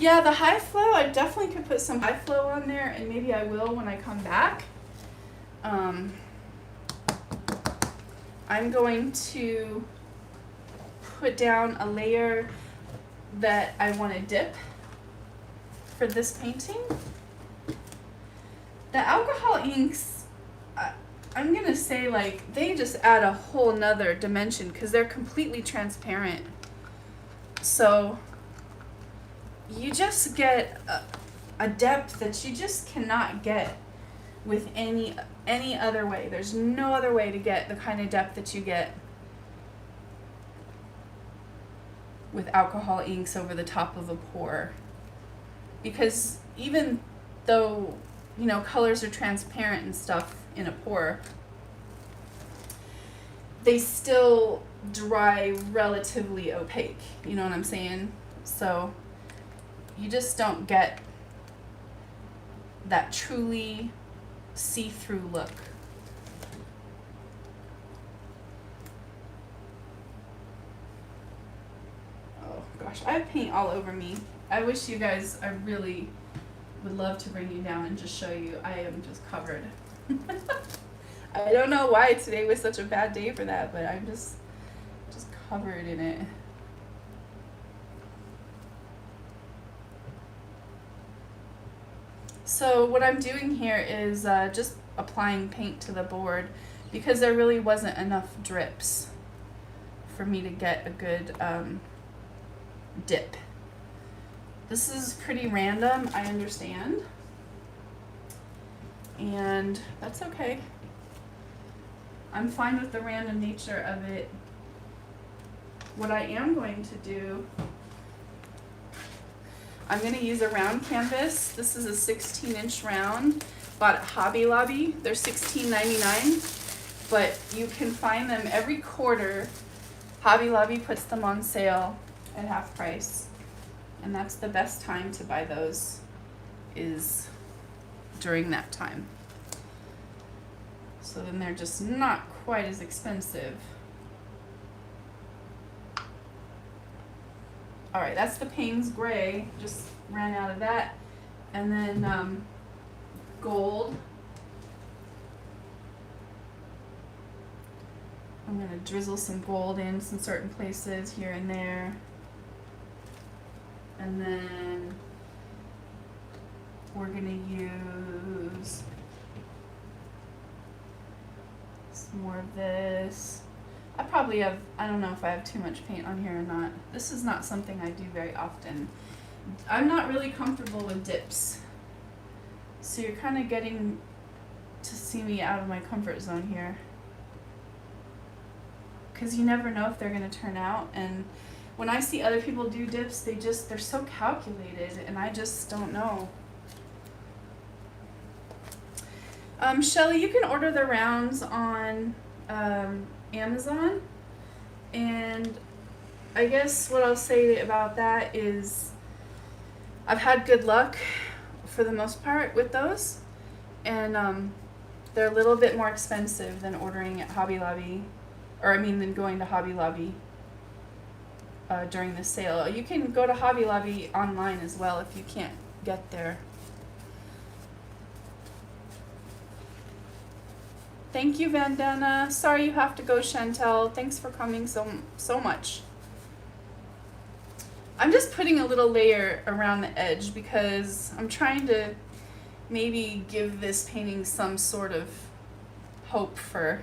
Yeah, the high flow, I definitely could put some high flow on there, and maybe I will when I come back. I'm going to put down a layer that I want to dip for this painting. The alcohol inks, I'm going to say like they just add a whole nother dimension because they're completely transparent. So you just get a depth that you just cannot get with any other way. There's no other way to get the kind of depth that you get with alcohol inks over the top of a pour. Because even though, you know, colors are transparent and stuff in a pour, they still dry relatively opaque. You know what I'm saying? So you just don't get that truly see-through look. Oh gosh, I have paint all over me. I wish you guys, I really would love to bring you down and just show you. I am just covered. I don't know why today was such a bad day for that, but I'm just covered in it. So what I'm doing here is just applying paint to the board because there really wasn't enough drips for me to get a good dip. This is pretty random, I understand, and that's okay. I'm fine with the random nature of it. What I am going to do, I'm going to use a round canvas. This is a 16-inch round. Bought at Hobby Lobby. They're $16.99, but you can find them every quarter. Hobby Lobby puts them on sale at half price, and that's the best time to buy those, is during that time. So then they're just not quite as expensive. All right, that's the Payne's Gray, just ran out of that. And then gold. I'm gonna drizzle some gold in some certain places here and there. And then we're gonna use some more of this. I probably have, I don't know if I have too much paint on here or not. This is not something I do very often. I'm not really comfortable with dips. So you're kind of getting to see me out of my comfort zone here. Because you never know if they're going to turn out. And when I see other people do dips, they're so calculated, and I just don't know. Shelly, you can order the rounds on Amazon, and I guess what I'll say about that is I've had good luck for the most part with those, and they're a little bit more expensive than ordering at Hobby Lobby, than going to Hobby Lobby during the sale. You can go to Hobby Lobby online as well if you can't get there. Thank you, Vandana. Sorry you have to go, Chantel. Thanks for coming so much. I'm just putting a little layer around the edge because I'm trying to maybe give this painting some sort of hope for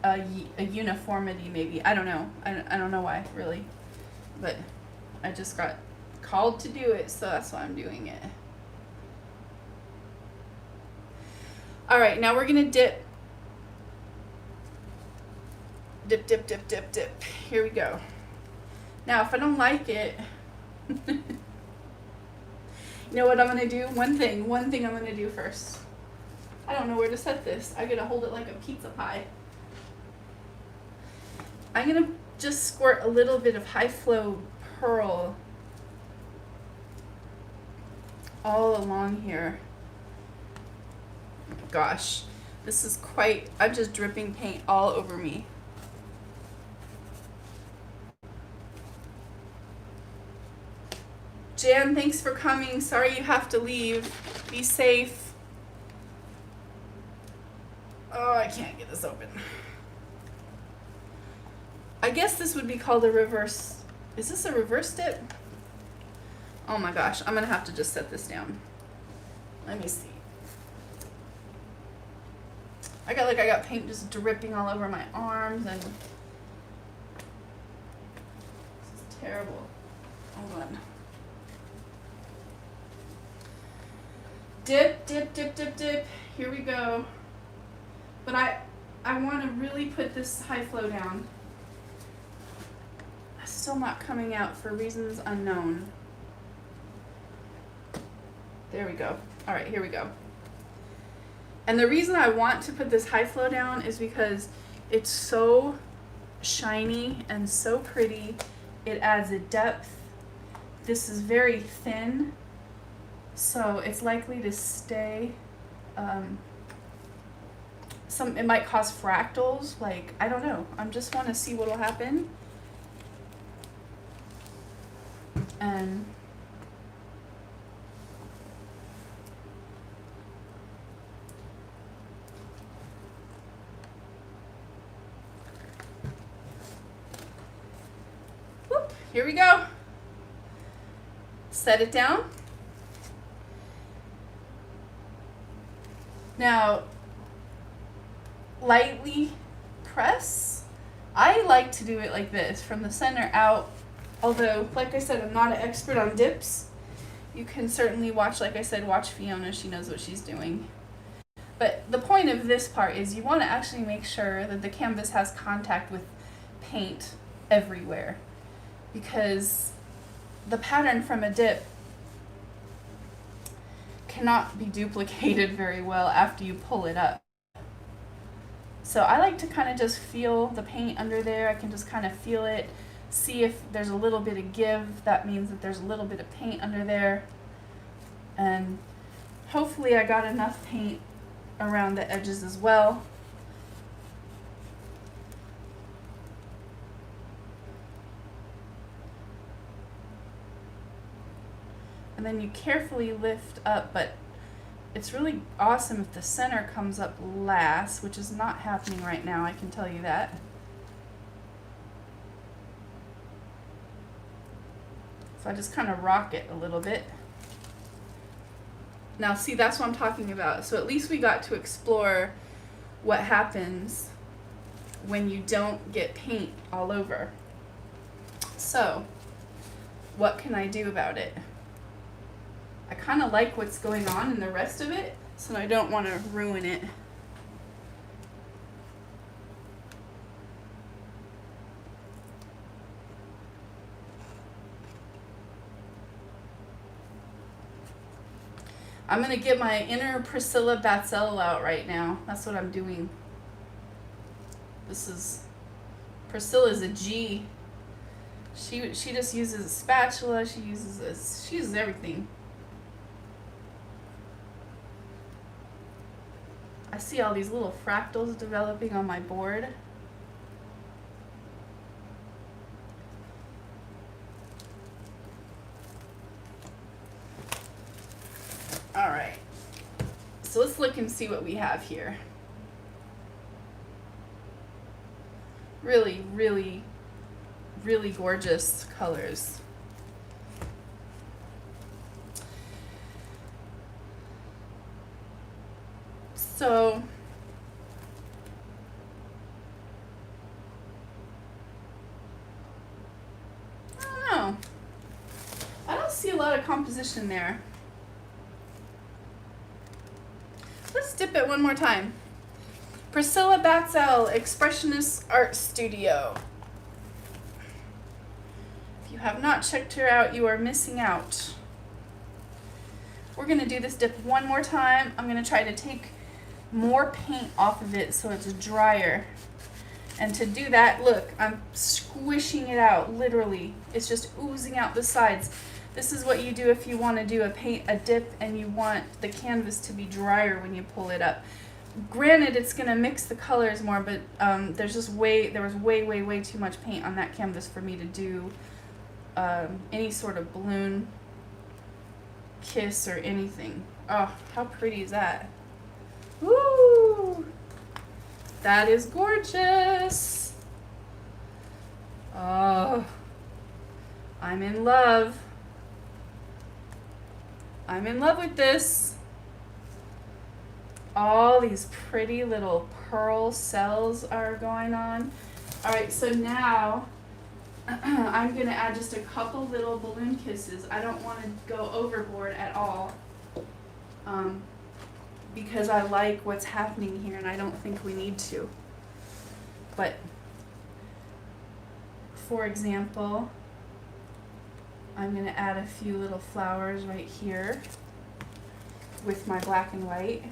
a uniformity, maybe. I don't know. I don't know why, really. But I just got called to do it, so that's why I'm doing it. All right, now we're gonna dip. Dip, dip, dip, dip, dip. Here we go. Now, if I don't like it, you know what I'm gonna do? One thing I'm gonna do first. I don't know where to set this. I gotta hold it like a pizza pie. I'm gonna just squirt a little bit of high flow pearl all along here. Gosh, this is I'm just dripping paint all over me. Jan, thanks for coming. Sorry you have to leave. Be safe. Oh, I can't get this open. I guess this would be called a reverse. Is this a reverse dip? Oh my gosh, I'm gonna have to just set this down. Let me see. I got paint just dripping all over my arms, and this is terrible. Hold on. Dip, dip, dip, dip, dip. Here we go. But I want to really put this high flow down. It's still not coming out for reasons unknown. There we go. All right, here we go. And the reason I want to put this high flow down is because it's so shiny and so pretty. It adds a depth. This is very thin, so it's likely to stay. It might cause fractals, like, I don't know. I just want to see what will happen. And whoop, here we go. Set it down. Now, lightly press. I like to do it like this, from the center out. Although, like I said, I'm not an expert on dips. You can certainly watch, like I said, watch Fiona. She knows what she's doing. But the point of this part is you want to actually make sure that the canvas has contact with paint everywhere. Because the pattern from a dip cannot be duplicated very well after you pull it up. So I like to kind of just feel the paint under there. I can just kind of feel it, see if there's a little bit of give. That means that there's a little bit of paint under there. And hopefully I got enough paint around the edges as well. And then you carefully lift up, but it's really awesome if the center comes up last, which is not happening right now, I can tell you that. So I just kind of rock it a little bit. Now see, that's what I'm talking about. So at least we got to explore what happens when you don't get paint all over. So what can I do about it? I kind of like what's going on in the rest of it, so I don't want to ruin it. I'm gonna get my inner Priscilla Batzell out right now. That's what I'm doing. This is, Priscilla's a G. She just uses a spatula. She uses everything. I see all these little fractals developing on my board. All right, so let's look and see what we have here. Really, really, really gorgeous colors. So I don't know. I don't see a lot of composition there. Let's dip it one more time. Priscilla Batzell, Expressionist Art Studio. If you have not checked her out, you are missing out. We're going to do this dip one more time. I'm going to try to take more paint off of it so it's drier. And to do that, look, I'm squishing it out, literally. It's just oozing out the sides. This is what you do if you want to do a dip and you want the canvas to be drier when you pull it up. Granted, it's going to mix the colors more, but there was way too much paint on that canvas for me to do any sort of balloon kiss or anything. Oh, how pretty is that? Woo! That is gorgeous. Oh, I'm in love. I'm in love with this. All these pretty little pearl cells are going on. All right, so now I'm going to add just a couple little balloon kisses. I don't want to go overboard at all because I like what's happening here and I don't think we need to. But for example, I'm going to add a few little flowers right here with my black and white.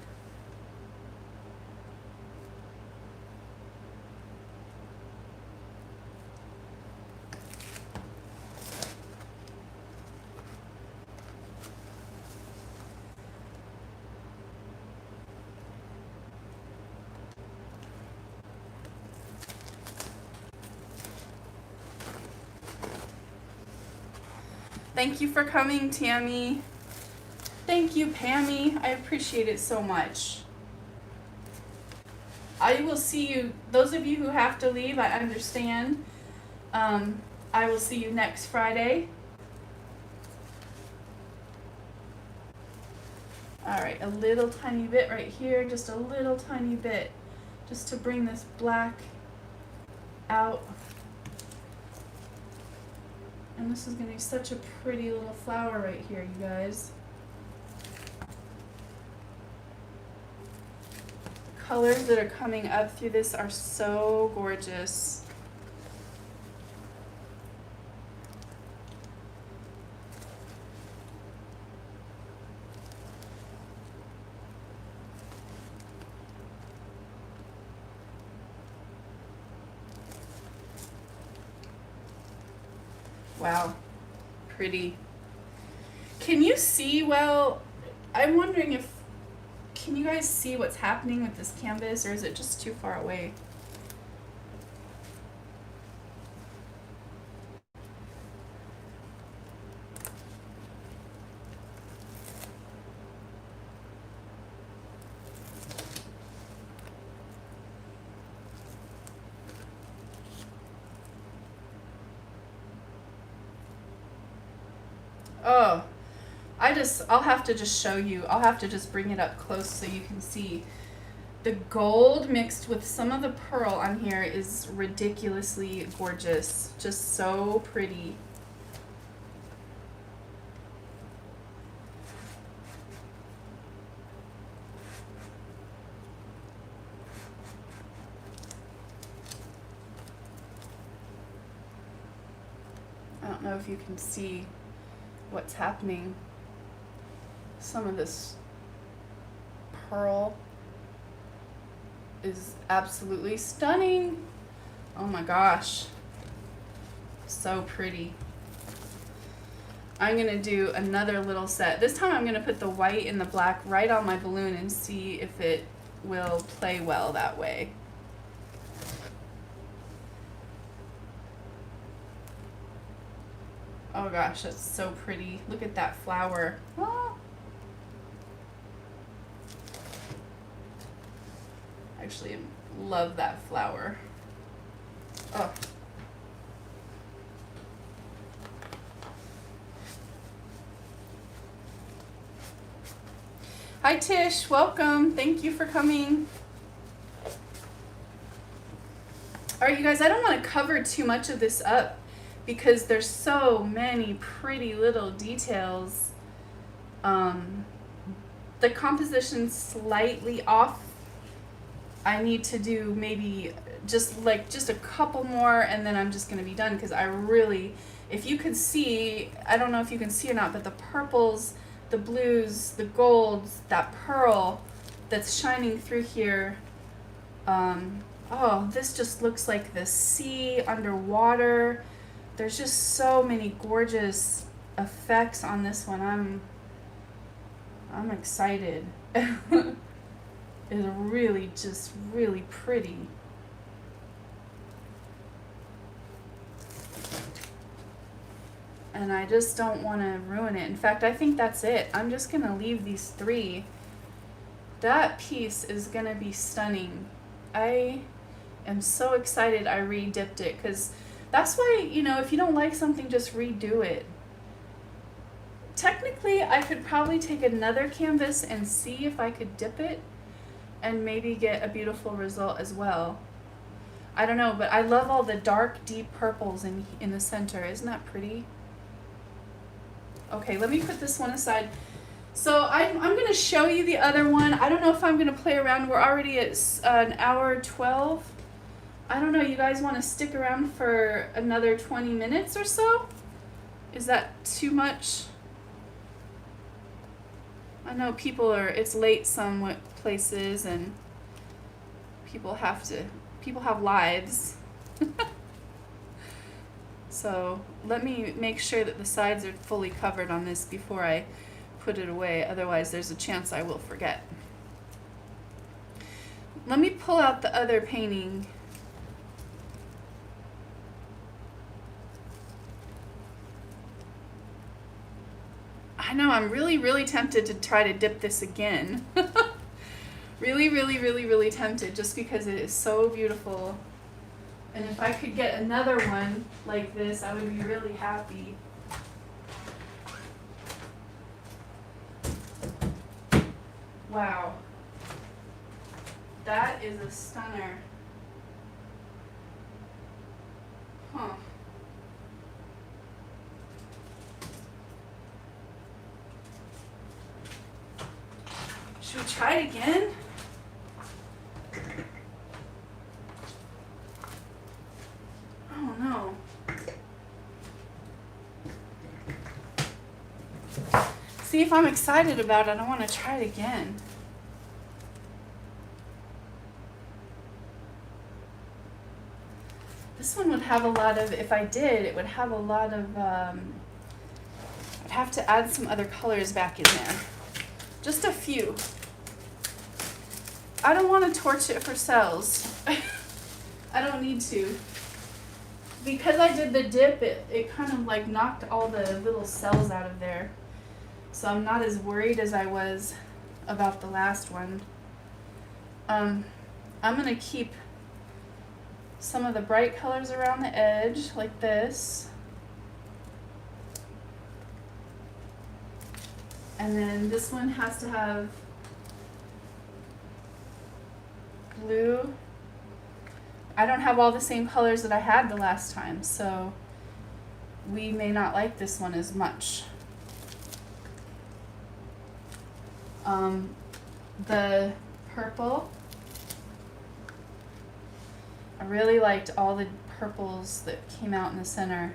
Thank you for coming, Tammy. Thank you, Pammy. I appreciate it so much. I will see you, those of you who have to leave, I understand. I will see you next Friday. All right, a little tiny bit right here, just a little tiny bit, just to bring this black out. And this is going to be such a pretty little flower right here, you guys. Colors that are coming up through this are so gorgeous. Wow, pretty. Can you see, well, I'm wondering if, can you guys see what's happening with this canvas, or is it just too far away? Oh, I'll have to just show you. I'll have to just bring it up close so you can see. The gold mixed with some of the pearl on here is ridiculously gorgeous. Just so pretty. I don't know if you can see what's happening. Some of this pearl is absolutely stunning. Oh my gosh. So pretty. I'm going to do another little set. This time I'm going to put the white and the black right on my balloon and see if it will play well that way. Oh gosh, that's so pretty. Look at that flower. Oh. Actually, love that flower. Oh. Hi Tish, welcome. Thank you for coming. All right, you guys, I don't want to cover too much of this up because there's so many pretty little details. The composition's slightly off. I need to do maybe just a couple more and then I'm just going to be done because I really, if you could see, I don't know if you can see or not, but the purples, the blues, the golds, that pearl that's shining through here. Oh, this just looks like the sea underwater. There's just so many gorgeous effects on this one. I'm excited. It's really just really pretty. And I just don't want to ruin it. In fact, I think that's it. I'm just going to leave these three. That piece is going to be stunning. I am so excited I re-dipped it because that's why, you know, if you don't like something, just redo it. Technically, I could probably take another canvas and see if I could dip it and maybe get a beautiful result as well. I don't know, but I love all the dark, deep purples in the center. Isn't that pretty? Okay, let me put this one aside. So I'm going to show you the other one. I don't know if I'm going to play around. We're already at an hour 12. I don't know. You guys want to stick around for another 20 minutes or so? Is that too much? I know it's late some places and people have lives. So let me make sure that the sides are fully covered on this before I put it away. Otherwise, there's a chance I will forget. Let me pull out the other painting. I know, I'm really, really tempted to try to dip this again. Really, really, really, really tempted just because it is so beautiful. And if I could get another one like this, I would be really happy. Wow. That is a stunner. Huh. Should we try it again? Oh no. See, if I'm excited about it, I want to try it again. This one would have a lot of, if I did, it would have a lot of, I'd have to add some other colors back in there. Just a few. I don't want to torch it for cells. I don't need to. Because I did the dip, it kind of like knocked all the little cells out of there. So I'm not as worried as I was about the last one. I'm going to keep some of the bright colors around the edge, like this. And then this one has to have blue. I don't have all the same colors that I had the last time, so we may not like this one as much. The purple. I really liked all the purples that came out in the center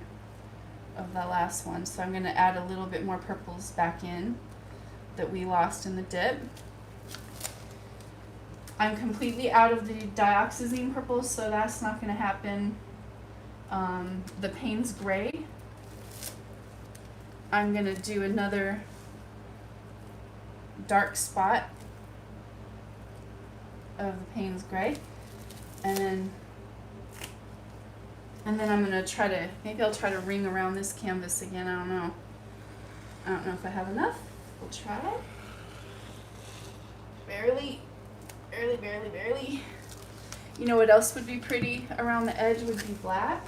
of the last one, so I'm going to add a little bit more purples back in that we lost in the dip. I'm completely out of the dioxazine purple, so that's not going to happen. The Payne's gray. I'm going to do another dark spot of the Payne's gray. And then I'm going to try to, maybe I'll try to ring around this canvas again. I don't know. I don't know if I have enough. We'll try. Barely. Barely, barely, barely. You know what else would be pretty around the edge would be black.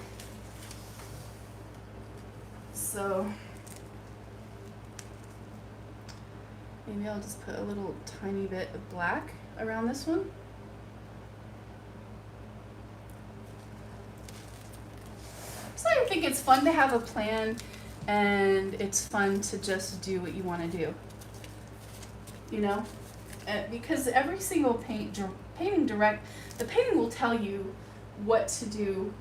So maybe I'll just put a little tiny bit of black around this one. So I think it's fun to have a plan, and it's fun to just do what you want to do. You know? Because every single painting direct, the painting will tell you what to do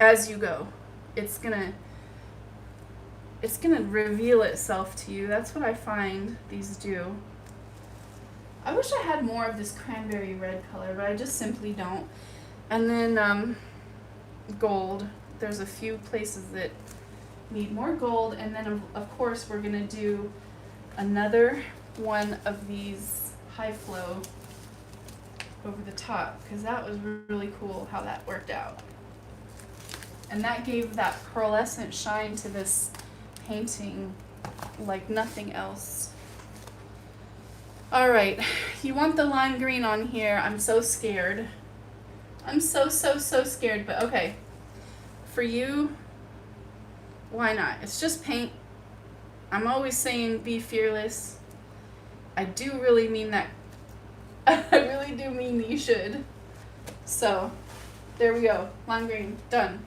as you go. It's gonna reveal itself to you. That's what I find these do. I wish I had more of this cranberry red color, but I just simply don't. And then gold. There's a few places that need more gold, and then of course we're gonna do another one of these high flow over the top, because that was really cool how that worked out, and that gave that pearlescent shine to this painting like nothing else. All right, you want the lime green on here. I'm so scared. I'm so scared, but okay, for you, why not? It's just paint. I'm always saying be fearless. I do really mean that. I really do mean that you should. So, there we go. Lime green, done.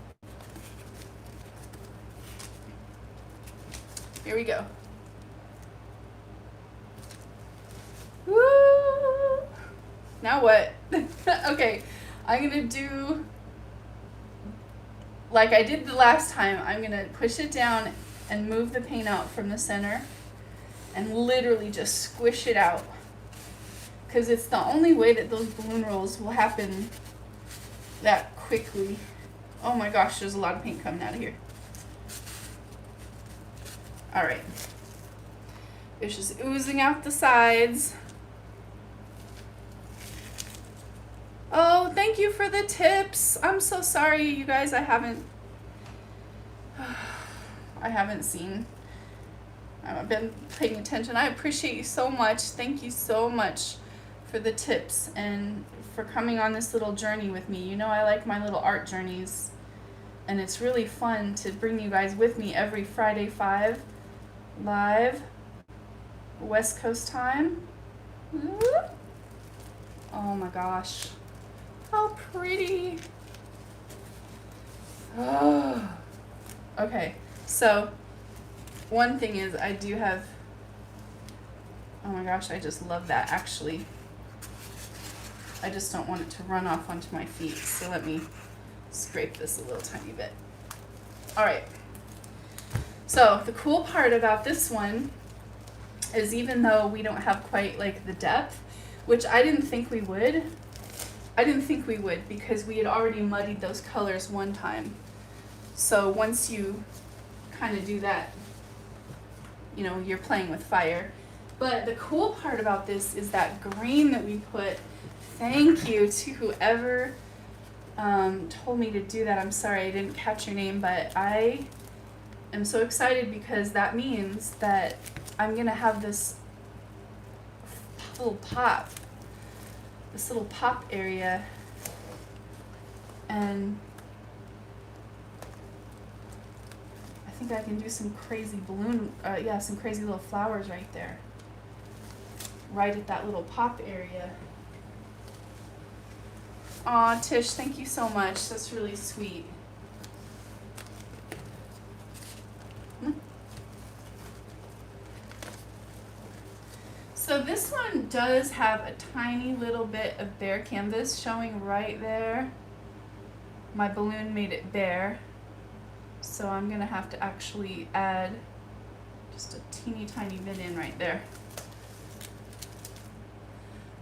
Here we go. Woo! Now what? Okay, I'm gonna do like I did the last time. I'm gonna push it down and move the paint out from the center and literally just squish it out, because it's the only way that those balloon rolls will happen that quickly. Oh my gosh, there's a lot of paint coming out of here. All right, it's just oozing out the sides. Oh, thank you for the tips. I'm so sorry, you guys. I haven't seen. I haven't been paying attention. I appreciate you so much. Thank you so much for the tips and for coming on this little journey with me. You know I like my little art journeys, and it's really fun to bring you guys with me every Friday 5 live West Coast time. Oh my gosh. How pretty. Oh. Okay, so one thing is I do have, oh my gosh, I just love that actually. I just don't want it to run off onto my feet, so let me scrape this a little tiny bit. All right, so the cool part about this one is even though we don't have quite like the depth, which I didn't think we would, because we had already muddied those colors one time. So once you kind of do that, you know, you're playing with fire. But the cool part about this is that green that we put. Thank you to whoever told me to do that. I'm sorry I didn't catch your name, but I am so excited because that means that I'm gonna have this little pop area, and I think I can do some crazy balloon, some crazy little flowers right there, right at that little pop area. Aw, Tish, thank you so much. That's really sweet. So this one does have a tiny little bit of bare canvas showing right there. My balloon made it bare, so I'm gonna have to actually add just a teeny tiny bit in right there.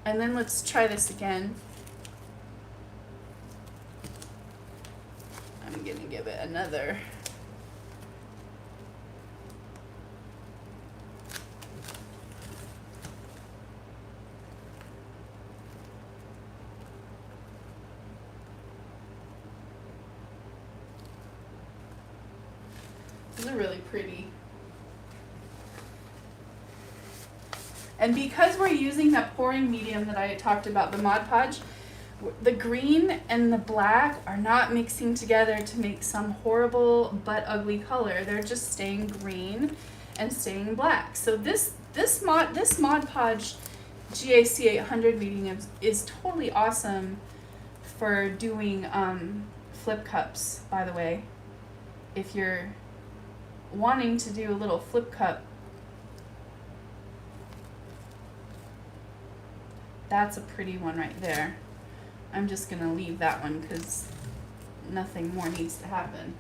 And then let's try this again. I'm gonna give it another. These are really pretty. And because we're using that pouring medium that I talked about, the Mod Podge, the green and the black are not mixing together to make some horrible but ugly color. They're just staying green and staying black. So this Mod Podge GAC 800 medium is totally awesome for doing flip cups, by the way. If you're wanting to do a little flip cup, that's a pretty one right there. I'm just gonna leave that one because nothing more needs to happen.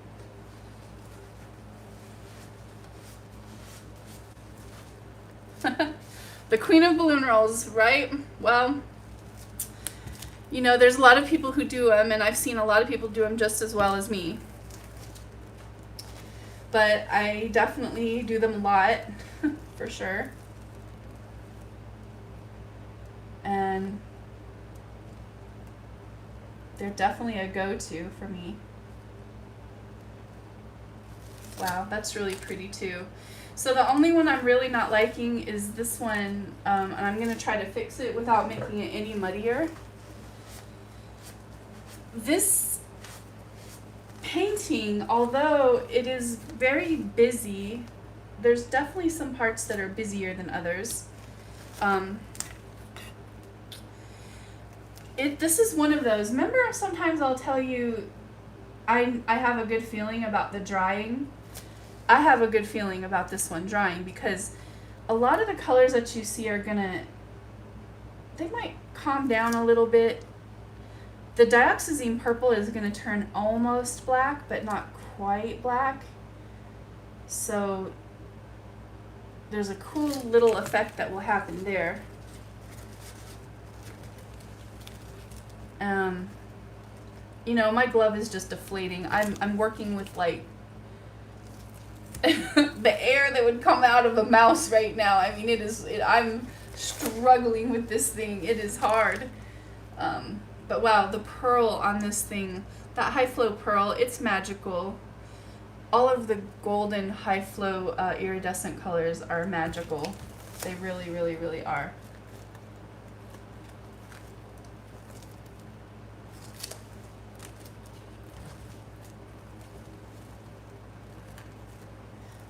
The Queen of Balloon Rolls, right? Well, you know, there's a lot of people who do them, and I've seen a lot of people do them just as well as me. But I definitely do them a lot, for sure. And they're definitely a go-to for me. Wow, that's really pretty too. So the only one I'm really not liking is this one, and I'm going to try to fix it without making it any muddier. This painting, although it is very busy, there's definitely some parts that are busier than others. This is one of those. Remember, sometimes I'll tell you I have a good feeling about the drying. I have a good feeling about this one drying because a lot of the colors that you see are they might calm down a little bit. The dioxazine purple is gonna turn almost black, but not quite black. So there's a cool little effect that will happen there. You know, my glove is just deflating. I'm working with like the air that would come out of a mouse right now. I mean, I'm struggling with this thing. It is hard. But wow, the pearl on this thing, that high flow pearl, it's magical. All of the golden high flow iridescent colors are magical. They really, really, really are.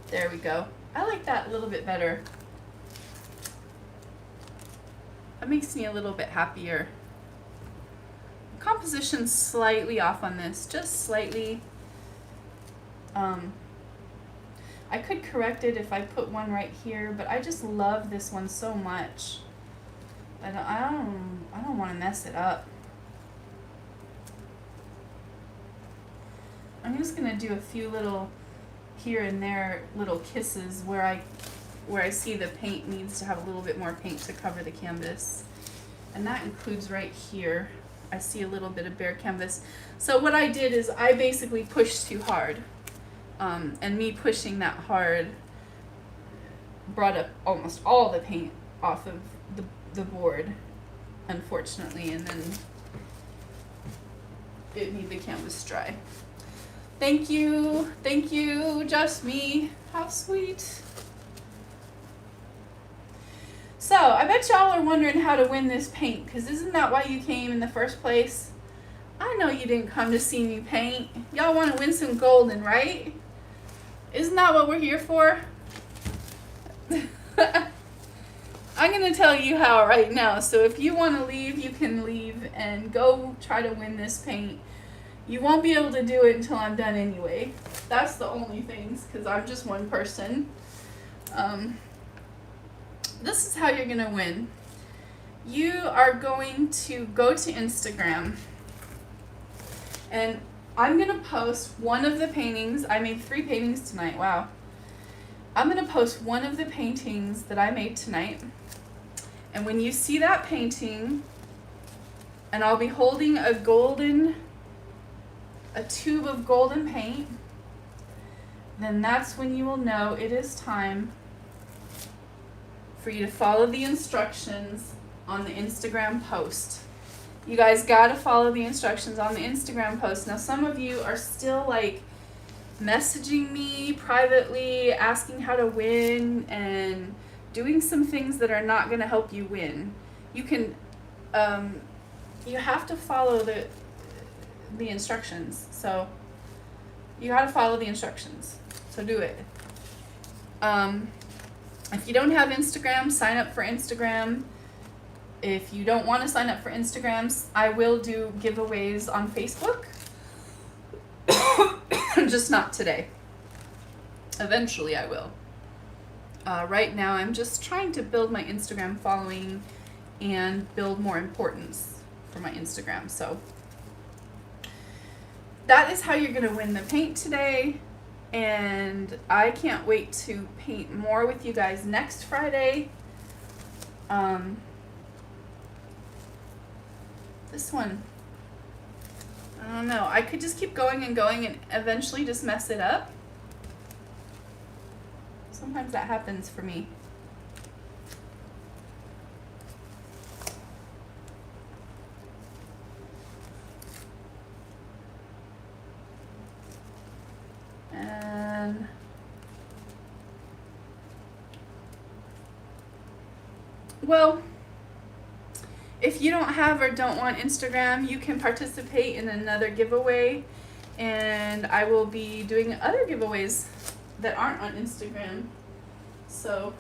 There we go. I like that a little bit better. That makes me a little bit happier. Composition's slightly off on this, just slightly. I could correct it if I put one right here, but I just love this one so much. I don't want to mess it up. I'm just gonna do a few little here and there little kisses where I see the paint needs to have a little bit more paint to cover the canvas. And that includes right here. I see a little bit of bare canvas. So what I did is I basically pushed too hard. And me pushing that hard brought up almost all the paint off of the board, unfortunately, and then it made the canvas dry. Thank you, just me. How sweet. So, I bet y'all are wondering how to win this paint, because isn't that why you came in the first place? I know you didn't come to see me paint. Y'all want to win some golden, right? Isn't that what we're here for? I'm going to tell you how right now. So if you want to leave, you can leave and go try to win this paint. You won't be able to do it until I'm done anyway. That's the only things, because I'm just one person. This is how you're going to win. You are going to go to Instagram, and I'm going to post one of the paintings. I made 3 paintings tonight. Wow. I'm going to post one of the paintings that I made tonight, And when you see that painting, and I'll be holding a tube of golden paint, then that's when you will know it is time for you to follow the instructions on the Instagram post. You guys gotta follow the instructions on the Instagram post. Now, some of you are still like messaging me privately, asking how to win, and doing some things that are not gonna help you win. You can, you have to follow the instructions. So you gotta follow the instructions. So do it. If you don't have Instagram, sign up for Instagram. If you don't want to sign up for Instagrams, I will do giveaways on Facebook. Just not today. Eventually I will. Right now I'm just trying to build my Instagram following and build more importance for my Instagram. So that is how you're going to win the paint today. And I can't wait to paint more with you guys next Friday. This one, I don't know. I could just keep going and going and eventually just mess it up. Sometimes that happens for me. And well, if you don't have or don't want Instagram, you can participate in another giveaway, and I will be doing other giveaways that aren't on Instagram. So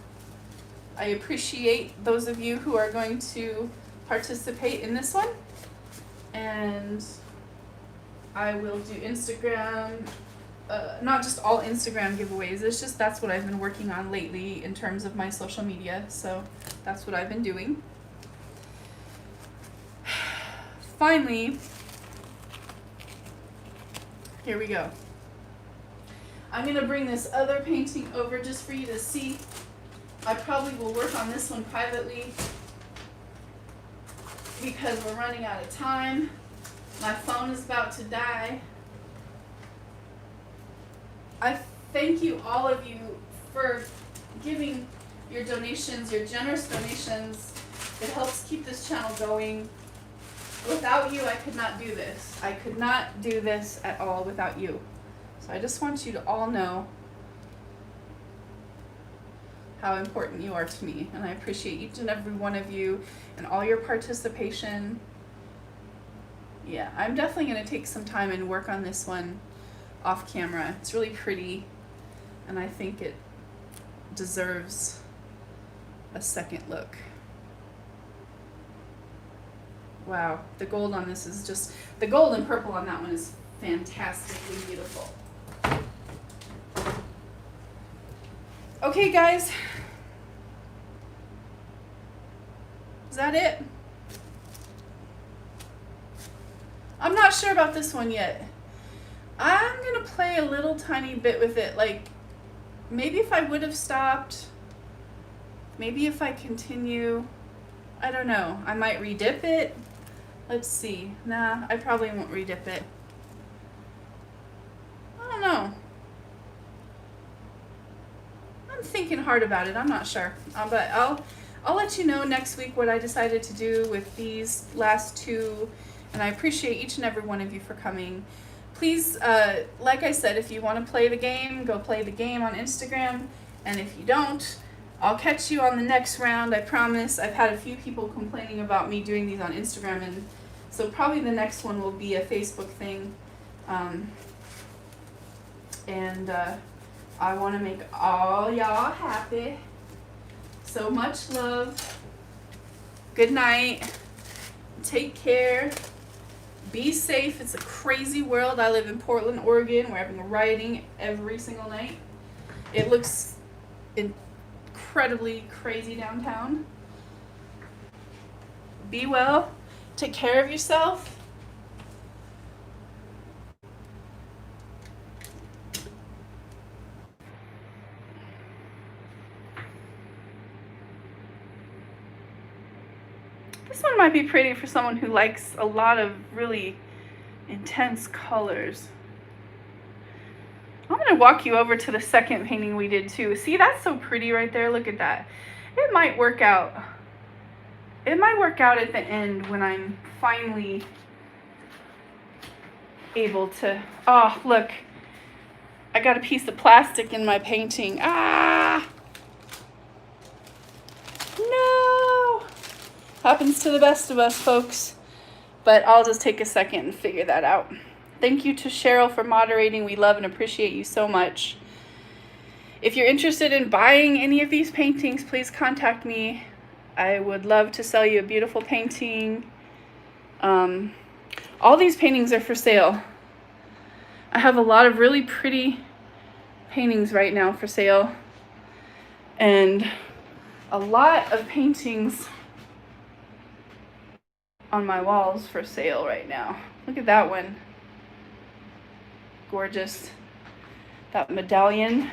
I appreciate those of you who are going to participate in this one, and I will do Instagram, not just all Instagram giveaways. It's just that's what I've been working on lately in terms of my social media. So that's what I've been doing. Finally, here we go. I'm going to bring this other painting over just for you to see. I probably will work on this one privately because we're running out of time. My phone is about to die. I thank you, all of you, for giving your donations, your generous donations. It helps keep this channel going. Without you, I could not do this. I could not do this at all without you. So I just want you to all know how important you are to me. And I appreciate each and every one of you and all your participation. Yeah, I'm definitely going to take some time and work on this one off camera. It's really pretty, and I think it deserves a second look. Wow, the gold on this is just, the gold and purple on that one is fantastically beautiful. Okay, guys. Is that it? I'm not sure about this one yet. I'm gonna play a little tiny bit with it. Like, maybe if I would have stopped, maybe if I continue, I don't know. I might redip it. Let's see. Nah, I probably won't redip it. I don't know. I'm thinking hard about it. I'm not sure. But I'll let you know next week what I decided to do with these last two. And I appreciate each and every one of you for coming. Please, like I said, if you want to play the game, go play the game on Instagram. And if you don't, I'll catch you on the next round, I promise. I've had a few people complaining about me doing these on Instagram, and so probably the next one will be a Facebook thing. I want to make all y'all happy. So much love. Good night. Take care. Be safe. It's a crazy world. I live in Portland, Oregon. We're having rioting every single night. It looks incredibly crazy downtown. Be well. Take care of yourself. might be pretty for someone who likes a lot of really intense colors. I'm going to walk you over to the second painting we did too. See, that's so pretty right there. Look at that. It might work out. It might work out at the end when I'm finally able to... Oh, look. I got a piece of plastic in my painting. Ah! No! Happens to the best of us, folks. But I'll just take a second and figure that out. Thank you to Cheryl for moderating. We love and appreciate you so much. If you're interested in buying any of these paintings, please contact me. I would love to sell you a beautiful painting. All these paintings are for sale. I have a lot of really pretty paintings right now for sale. And a lot of paintings on my walls for sale right now. Look at that one. Gorgeous. That medallion.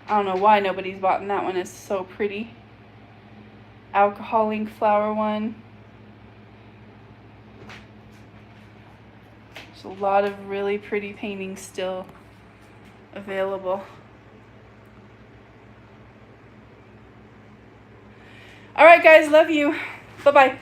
I don't know why nobody's bought that one. It's so pretty. Alcohol ink flower one. There's a lot of really pretty paintings still available. All right, guys, love you. Bye-bye.